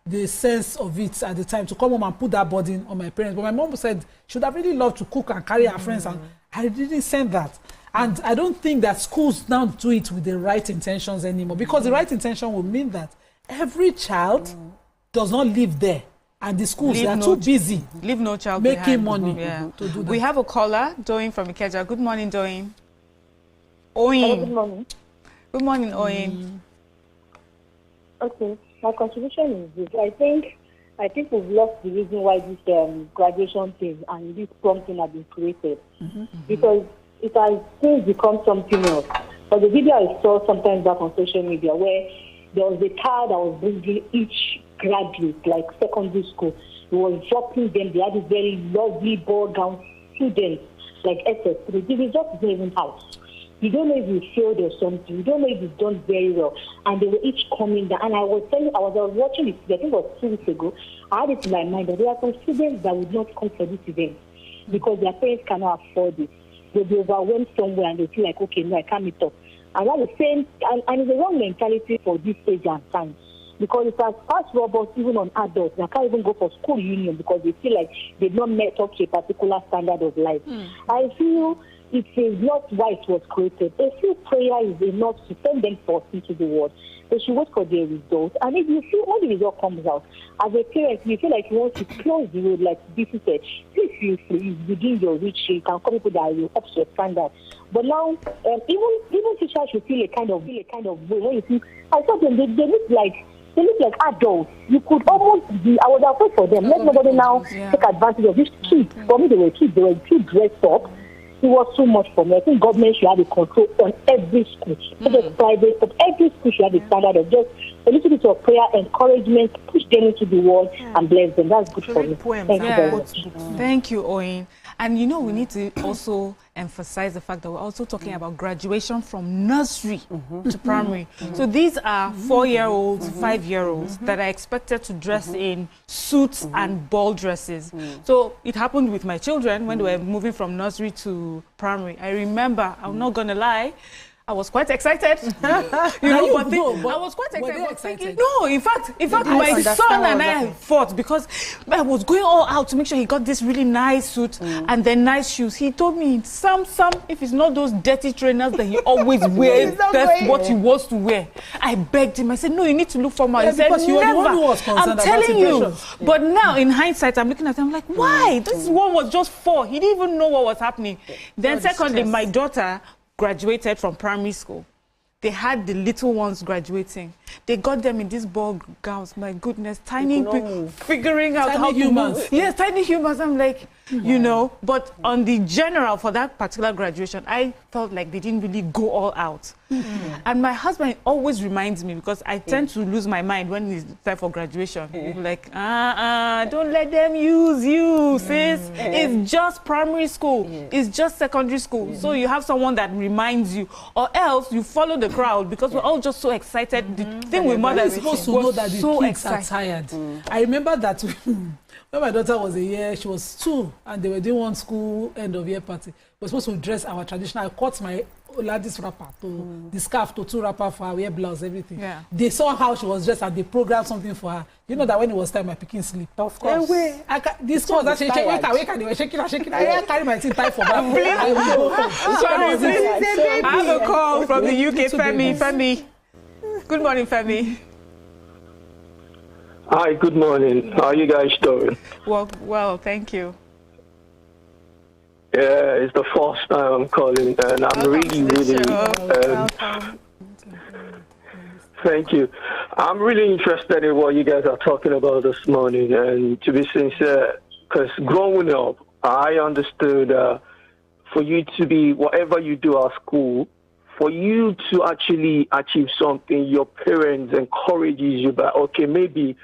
the sense of it at the time to come home and put that burden on my parents. But my mom said she would have really loved to cook and carry her friends, and I didn't send that. And I don't think that schools now do it with the right intentions anymore, because the right intention will mean that every child does not live there, and the schools are too busy leave no child making behind. Money to do that. We have a caller, Doyin from Ikeja. Good morning, Doyin. Oyin.
Good morning.
Good morning, Oyin.
Okay. My contribution is this. I think we've lost the reason why this graduation thing and this prompting have been created. Because it has since become something else. But the video I saw sometimes back on social media where there was a car that was bringing each graduate, like secondary school, it was dropping them. They had this very lovely ball gown students, like SS3. The result is not even out. You don't know if you failed or something. You don't know if you've done very well. And they were each coming down. And I was watching it, I think it was 2 weeks ago. I had it in my mind that there are some students that would not come for this event because their parents cannot afford it. They'll be overwhelmed somewhere and they feel like, okay, no, I can't meet up. And that's the same, and it's a wrong mentality for this age and time. Because it has passed robots even on adults. They can't even go for school union because they feel like they've not met up to a particular standard of life. I feel it is not why it was created. A few prayer is enough to send them forth into the world. They should wait for their results. And if you feel when the result comes out, as a parent, you feel like you want to close the road, like this is it. If you feel within your reach, you can come people that will up to your standard. But now, even teachers should feel a kind of way when you see. I thought they look like adults. You could almost be. I was afraid for them. Let nobody now take advantage of these kids. For me, they were kids. They were too dressed up. It was too much for me. I think government should have a control on every school, not just private, but every school should have a standard of just a little bit of prayer, encouragement, push them into the world and bless them. That's good for me. Thank you very much.
Thank you, Oyin. And you know, we need to also emphasize the fact that we're also talking about graduation from nursery to primary. So these are 4-year-olds, 5-year-olds that are expected to dress in suits and ball dresses. So it happened with my children when they were moving from nursery to primary. I remember, I'm not going to lie, I was quite excited. I was quite excited. I was thinking, no, in fact, my son and I fought because I was going all out to make sure he got this really nice suit and then nice shoes. He told me, Sam, if it's not those dirty trainers that he always wears, that's what he wants to wear. I begged him. I said, no, you need to look for more. He said,
because you were the one who was concerned
I'm telling you.
Yeah.
But now, in hindsight, I'm looking at him, I'm like, why? This one was just 4. He didn't even know what was happening. Then secondly, my daughter graduated from primary school. They had the little ones graduating. They got them in these ball gowns. My goodness, tiny people figuring out how to move. Yes, tiny humans. I'm like, you know, but on the general, for that particular graduation, I felt like they didn't really go all out. And my husband always reminds me, because I tend to lose my mind when it's time for graduation. He's like, don't let them use you, sis. It's just primary school. It's just secondary school. So you have someone that reminds you, or else you follow the crowd, because we're all just so excited. The thing with mothers is
supposed to know that the kids are tired. I remember that when my daughter was a year, she was 2, and they were doing one school end of year party. We were supposed to dress our traditional. I cut my lattice wrapper to the scarf to 2 wrapper for her, wear blouse, everything. They saw how she was dressed and they programmed something for her. You know that when it was time, my picking sleep. Of course. This was that they were shaking. I carry my teeth tight for her.
I have a call from the UK, Femi. Good morning, Femi.
Hi, good morning. How are you guys doing?
Well, thank you.
Yeah, it's the first time I'm calling, and I'm really thank you. I'm really interested in what you guys are talking about this morning, and to be sincere, because growing up, I understood for you to be, whatever you do at school, for you to actually achieve something, your parents encourages you that, okay, maybe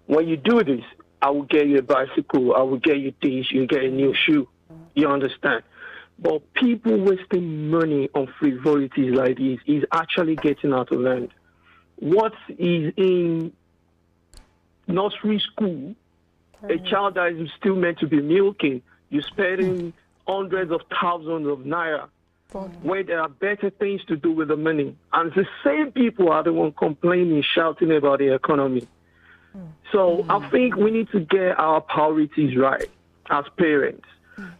when you do this, I will get you a bicycle, I will get you this, you get a new shoe. You understand? But people wasting money on frivolities like this is actually getting out of hand. What is in nursery school, a child that is still meant to be milking, you're spending hundreds of thousands of naira, where there are better things to do with the money. And the same people are the ones complaining, shouting about the economy. So I think we need to get our priorities right as parents.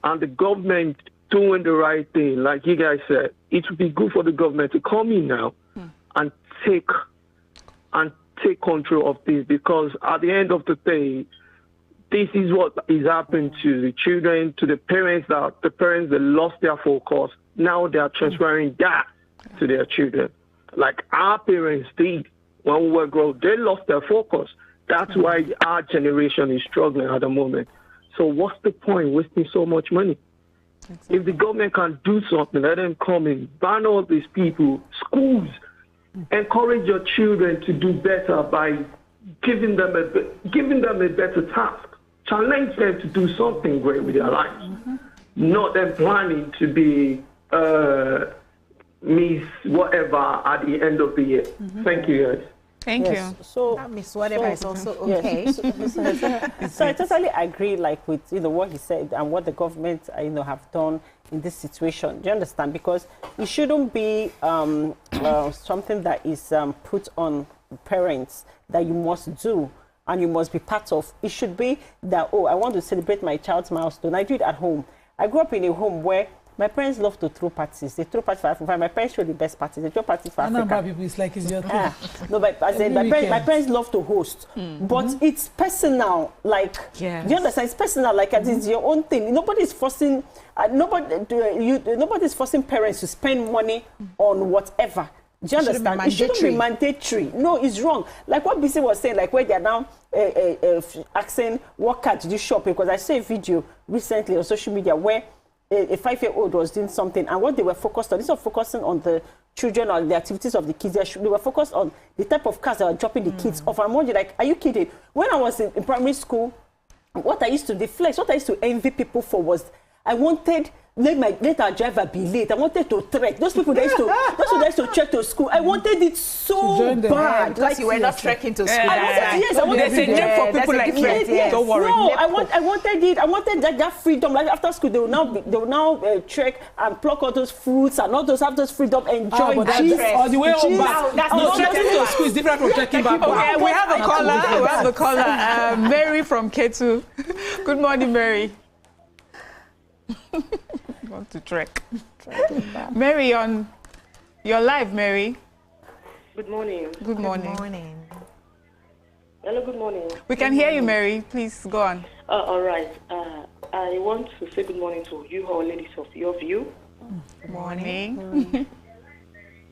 And the government doing the right thing, like you guys said, it would be good for the government to come in now and take control of this, because at the end of the day, this is what is happening to the children, to the parents that lost their focus. Now they are transferring that to their children. Like our parents did when we were growing, they lost their focus. That's why our generation is struggling at the moment. So what's the point wasting so much money? If the government can do something, let them come in, ban all these people, schools, encourage your children to do better by giving them a better task. Challenge them to do something great with their lives. Not them planning to be Miss whatever at the end of the year. Thank you, guys.
Thank you.
So
that Miss whatever is also okay.
So I totally agree, like with what he said and what the government have done in this situation. Do you understand? Because it shouldn't be something that is put on parents that you must do and you must be part of. It should be that, oh, I want to celebrate my child's milestone. I do it at home. I grew up in a home where My parents love to throw parties. They throw parties for my parents show the best parties. They throw parties for Africa.
People, it's like it's your thing.
No, but as in, my parents love to host. But it's personal. Like, do you understand? It's personal. Like, it's your own thing. Nobody's forcing. Nobody's forcing parents to spend money on whatever. Do you understand? It shouldn't be mandatory. No, it's wrong. Like what BC was saying, like where they're now asking what card did you shop, because I saw a video recently on social media where a 5-year-old was doing something, and what they were focused on, instead of focusing on the children or the activities of the kids, they were focused on the type of cars that were dropping the kids off. I'm wondering, like, are you kidding? When I was in primary school, what I used to deflect, what I used to envy people for was I wanted let our driver be late. I wanted to trek. Those people that used to trek to school. I wanted it so bad.
Like you were not trekking to school.
I wanted
there's a name for people like me.
Yes. Don't worry. No, I wanted it. I wanted that freedom. Like after school, they will now trek and pluck all those fruits and all those have those freedom. Enjoy
cheese. On the way home back. No, trekking to school is different from trekking back.
Okay, we have a caller. We have a caller. Mary from K2. Good morning, Mary. Want to trek. Mary, on your live, Mary.
Good morning.
Good morning.
Good morning.
Hello, good morning.
We can hear you, Mary. Please go on.
All right. I want to say good morning to you all, ladies of your view.
Good morning.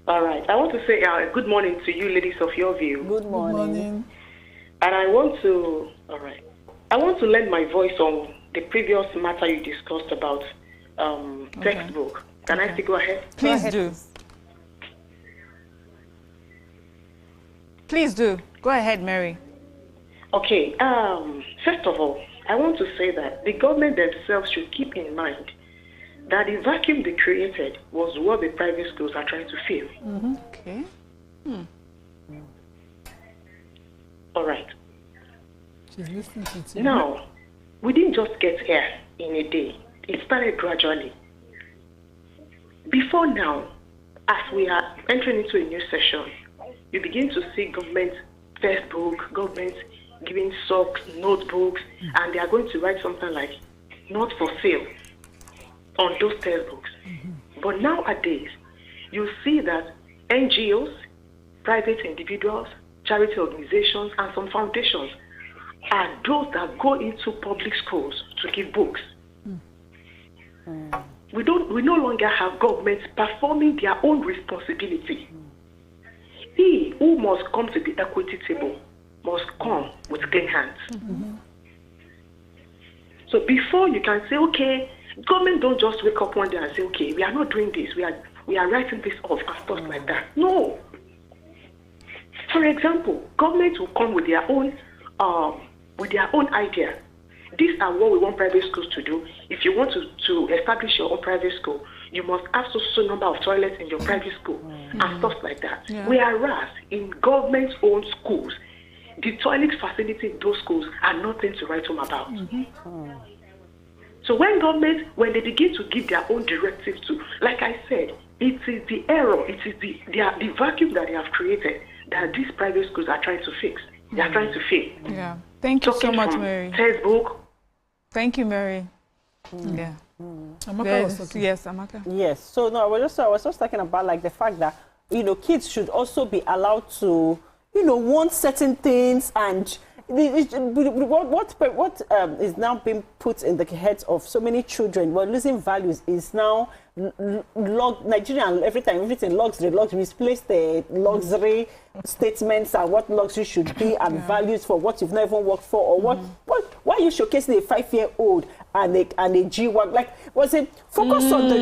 All right. I want to say good morning to you, ladies of your view.
Good morning.
And I want to lend my voice on the previous matter you discussed about textbook. Can I still go ahead?
Please do. Please do. Go ahead, Mary.
Okay. First of all, I want to say that the government themselves should keep in mind that the vacuum they created was what the private schools are trying to fill.
Okay.
All right.
She's listening to you.
Now, we didn't just get here in a day. It started gradually. Before now, as we are entering into a new session, you begin to see government textbook, government giving socks, notebooks, and they are going to write something like "not for sale" on those textbooks. But nowadays, you see that NGOs, private individuals, charity organizations, and some foundations are those that go into public schools to give books. We no longer have governments performing their own responsibility. He who must come to the equity table must come with clean hands. So before you can say, okay, government don't just wake up one day and say, okay, we are not doing this, we are writing this off and stuff like that. No. For example, government will come with their own idea. These are what we want private schools to do. If you want to establish your own private school, you must have so number of toilets in your private school and stuff like that. Yeah. Whereas in government-owned schools, the toilet facility in those schools are nothing to write home about. So when they begin to give their own directives to, like I said, it is the error, it is the vacuum that they have created that these private schools are trying to fix. They are trying to fill.
Yeah. Thank you so much, Mary.
Textbook.
Thank you, Mary. Yeah.
Amaka was talking.
Yes, Amaka.
Yes. So no, I was just talking about like the fact that kids should also be allowed to want certain things, and what is now being put in the heads of so many children, we're losing values, is now Nigerian everything luxury, misplace the luxury statements and what luxury should be and values for what you've never worked for, or why are you showcasing a 5-year-old and a G-Wag? Like, was it focus on the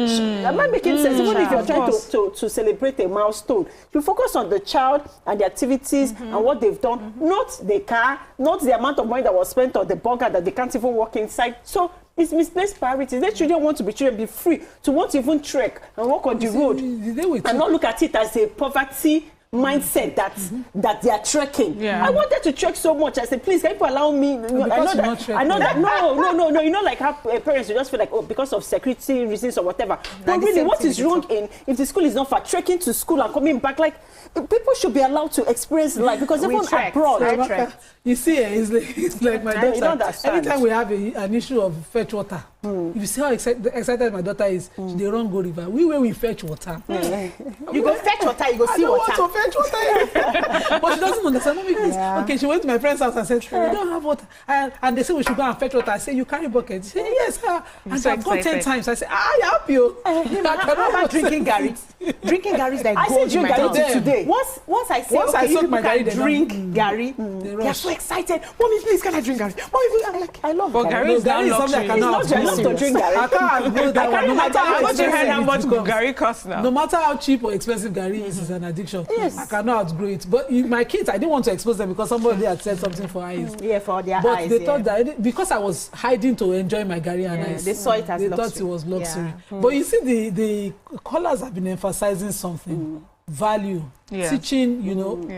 am I making sense? Even if you're trying to celebrate a milestone, you focus on the child and the activities and what they've done, not the car, not the amount of money that was spent on the bunker that they can't even walk inside. So it's misplaced priorities. Their children want to be free, to want to even trek and walk on the road and not look at it as a poverty mindset that they are trekking. Yeah. I wanted to trek so much. I said, please, can you allow me? I know that. No. You know, like how parents will just feel like, oh, because of security reasons or whatever. But really, what is wrong if the school is not for trekking to school and coming back? Like, people should be allowed to experience life, because even abroad.
You see, it's like my daughter. Anytime we have an issue of fetch water, If you see how excited my daughter is, they run go river. We fetch water.
You go fetch water, you go see water.
I don't want to fetch water. But she doesn't understand. Mommy, please. Okay, she went to my friend's house and said, we don't have water. And they said we should go and fetch water. I said, you carry bucket. She said, yes, sir. And so I've gone 10 times. I said, I help you.
I cannot drinking Gary. Drinking Gary is like gold in my house today. Once I say, okay, you people can drink Gary, they're so excited. Mommy, please, can I drink Gary? Mommy, please. I'm like, I love
Gary. Gary is something I cannot
to drink Gary.
I can't know that one. No matter how
expensive Gary costs now.
No matter how cheap or expensive Gary is, it's an addiction. Yes. I cannot outgrow it. But my kids, I didn't want to expose them because somebody had said something for eyes.
Yeah, for their eyes.
But they thought that because I was hiding to enjoy my Gary and eyes,
they saw it as
luxury. They thought it was luxury. But you see, the callers have been emphasizing something. Value, teaching,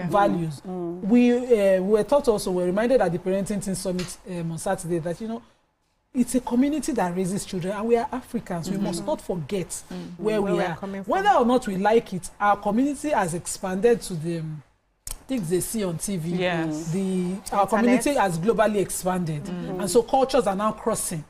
values. We were taught also, we're reminded at the Parenting Team Summit on Saturday that, it's a community that raises children, and we are Africans. We must not forget where we are. Whether or not we like it, our community has expanded to the things they see on TV.
Yes.
Our community has globally expanded. And so cultures are now crossing.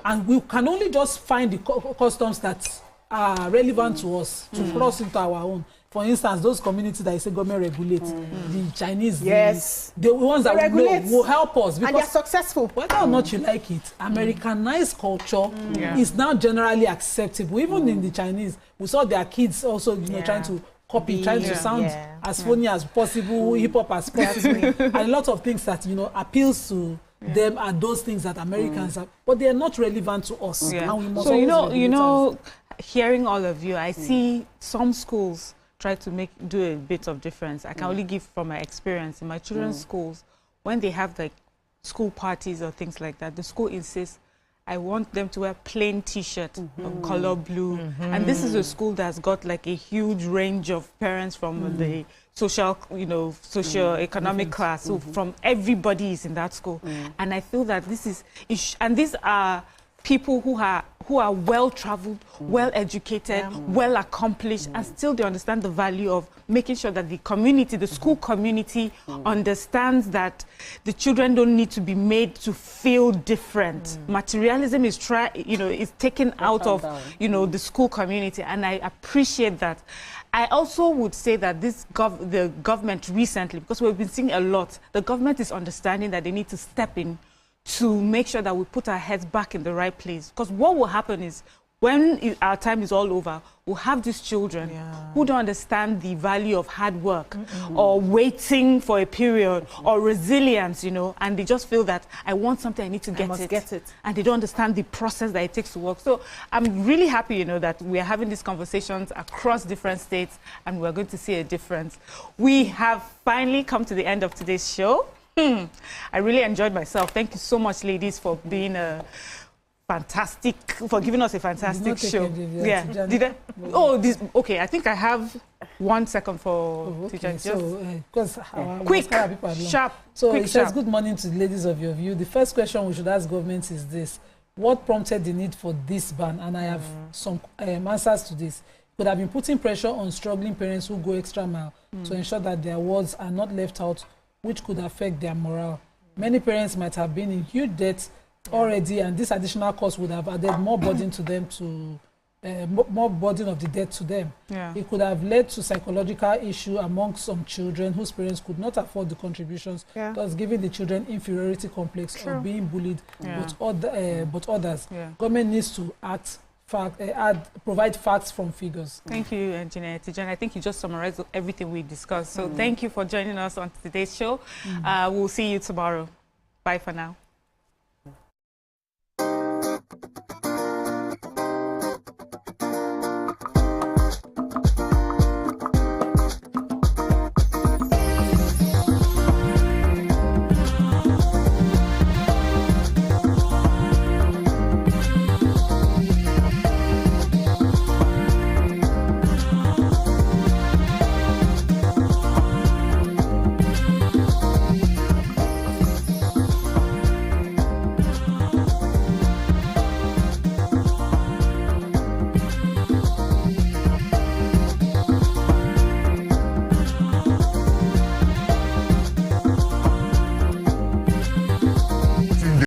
And we can only just find the customs that are relevant to us to cross into our own. For instance, those communities that you say government regulates, the Chinese, the ones that will help us. Because
and they're successful.
Whether or not you like it, Americanized culture is now generally acceptable. Even in the Chinese, we saw their kids also, trying to copy, trying to sound as funny as possible, hip-hop as possible. And a lot of things that, appeals to them are those things that Americans have, but they are not relevant to us. And we must
so, hearing all of you, I see some schools try to do a bit of difference. I can only give from my experience in my children's schools. When they have like school parties or things like that, the school insists, I want them to wear plain t-shirt of color blue. And this is a school that's got like a huge range of parents from the socio-economic class. So from everybody is in that school. And I feel that this is, and these are people who are well-traveled, well-educated, well-accomplished, and still they understand the value of making sure that the community, the school community, understands that the children don't need to be made to feel different. Materialism is is taken out of the school community, and I appreciate that. I also would say that the government recently, because we've been seeing a lot, the government is understanding that they need to step in to make sure that we put our heads back in the right place. Because what will happen is, when our time is all over, we'll have these children who don't understand the value of hard work or waiting for a period or resilience, and they just feel that I want something, I need to get it. And they don't understand the process that it takes to work. So I'm really happy, that we are having these conversations across different states, and we're going to see a difference. We have finally come to the end of today's show. I really enjoyed myself. Thank you so much, ladies, for being for giving us a fantastic show. Did I? Oh, okay. I think I have 1 second for teacher.
Because quick,
sharp.
So it says, good morning to the ladies of your view. The first question we should ask government is this: what prompted the need for this ban? And I have some answers to this. Could have been putting pressure on struggling parents who go extra mile to ensure that their words are not left out, which could affect their morale. Many parents might have been in huge debt already, and this additional cost would have added more burden to them, more burden of the debt to them. It could have led to psychological issue among some children whose parents could not afford the contributions, thus giving the children inferiority complex or being bullied, but others. Government needs to provide facts from figures.
Thank you, Engineer Tijan. I think you just summarized everything we discussed. So thank you for joining us on today's show. We'll see you tomorrow. Bye for now.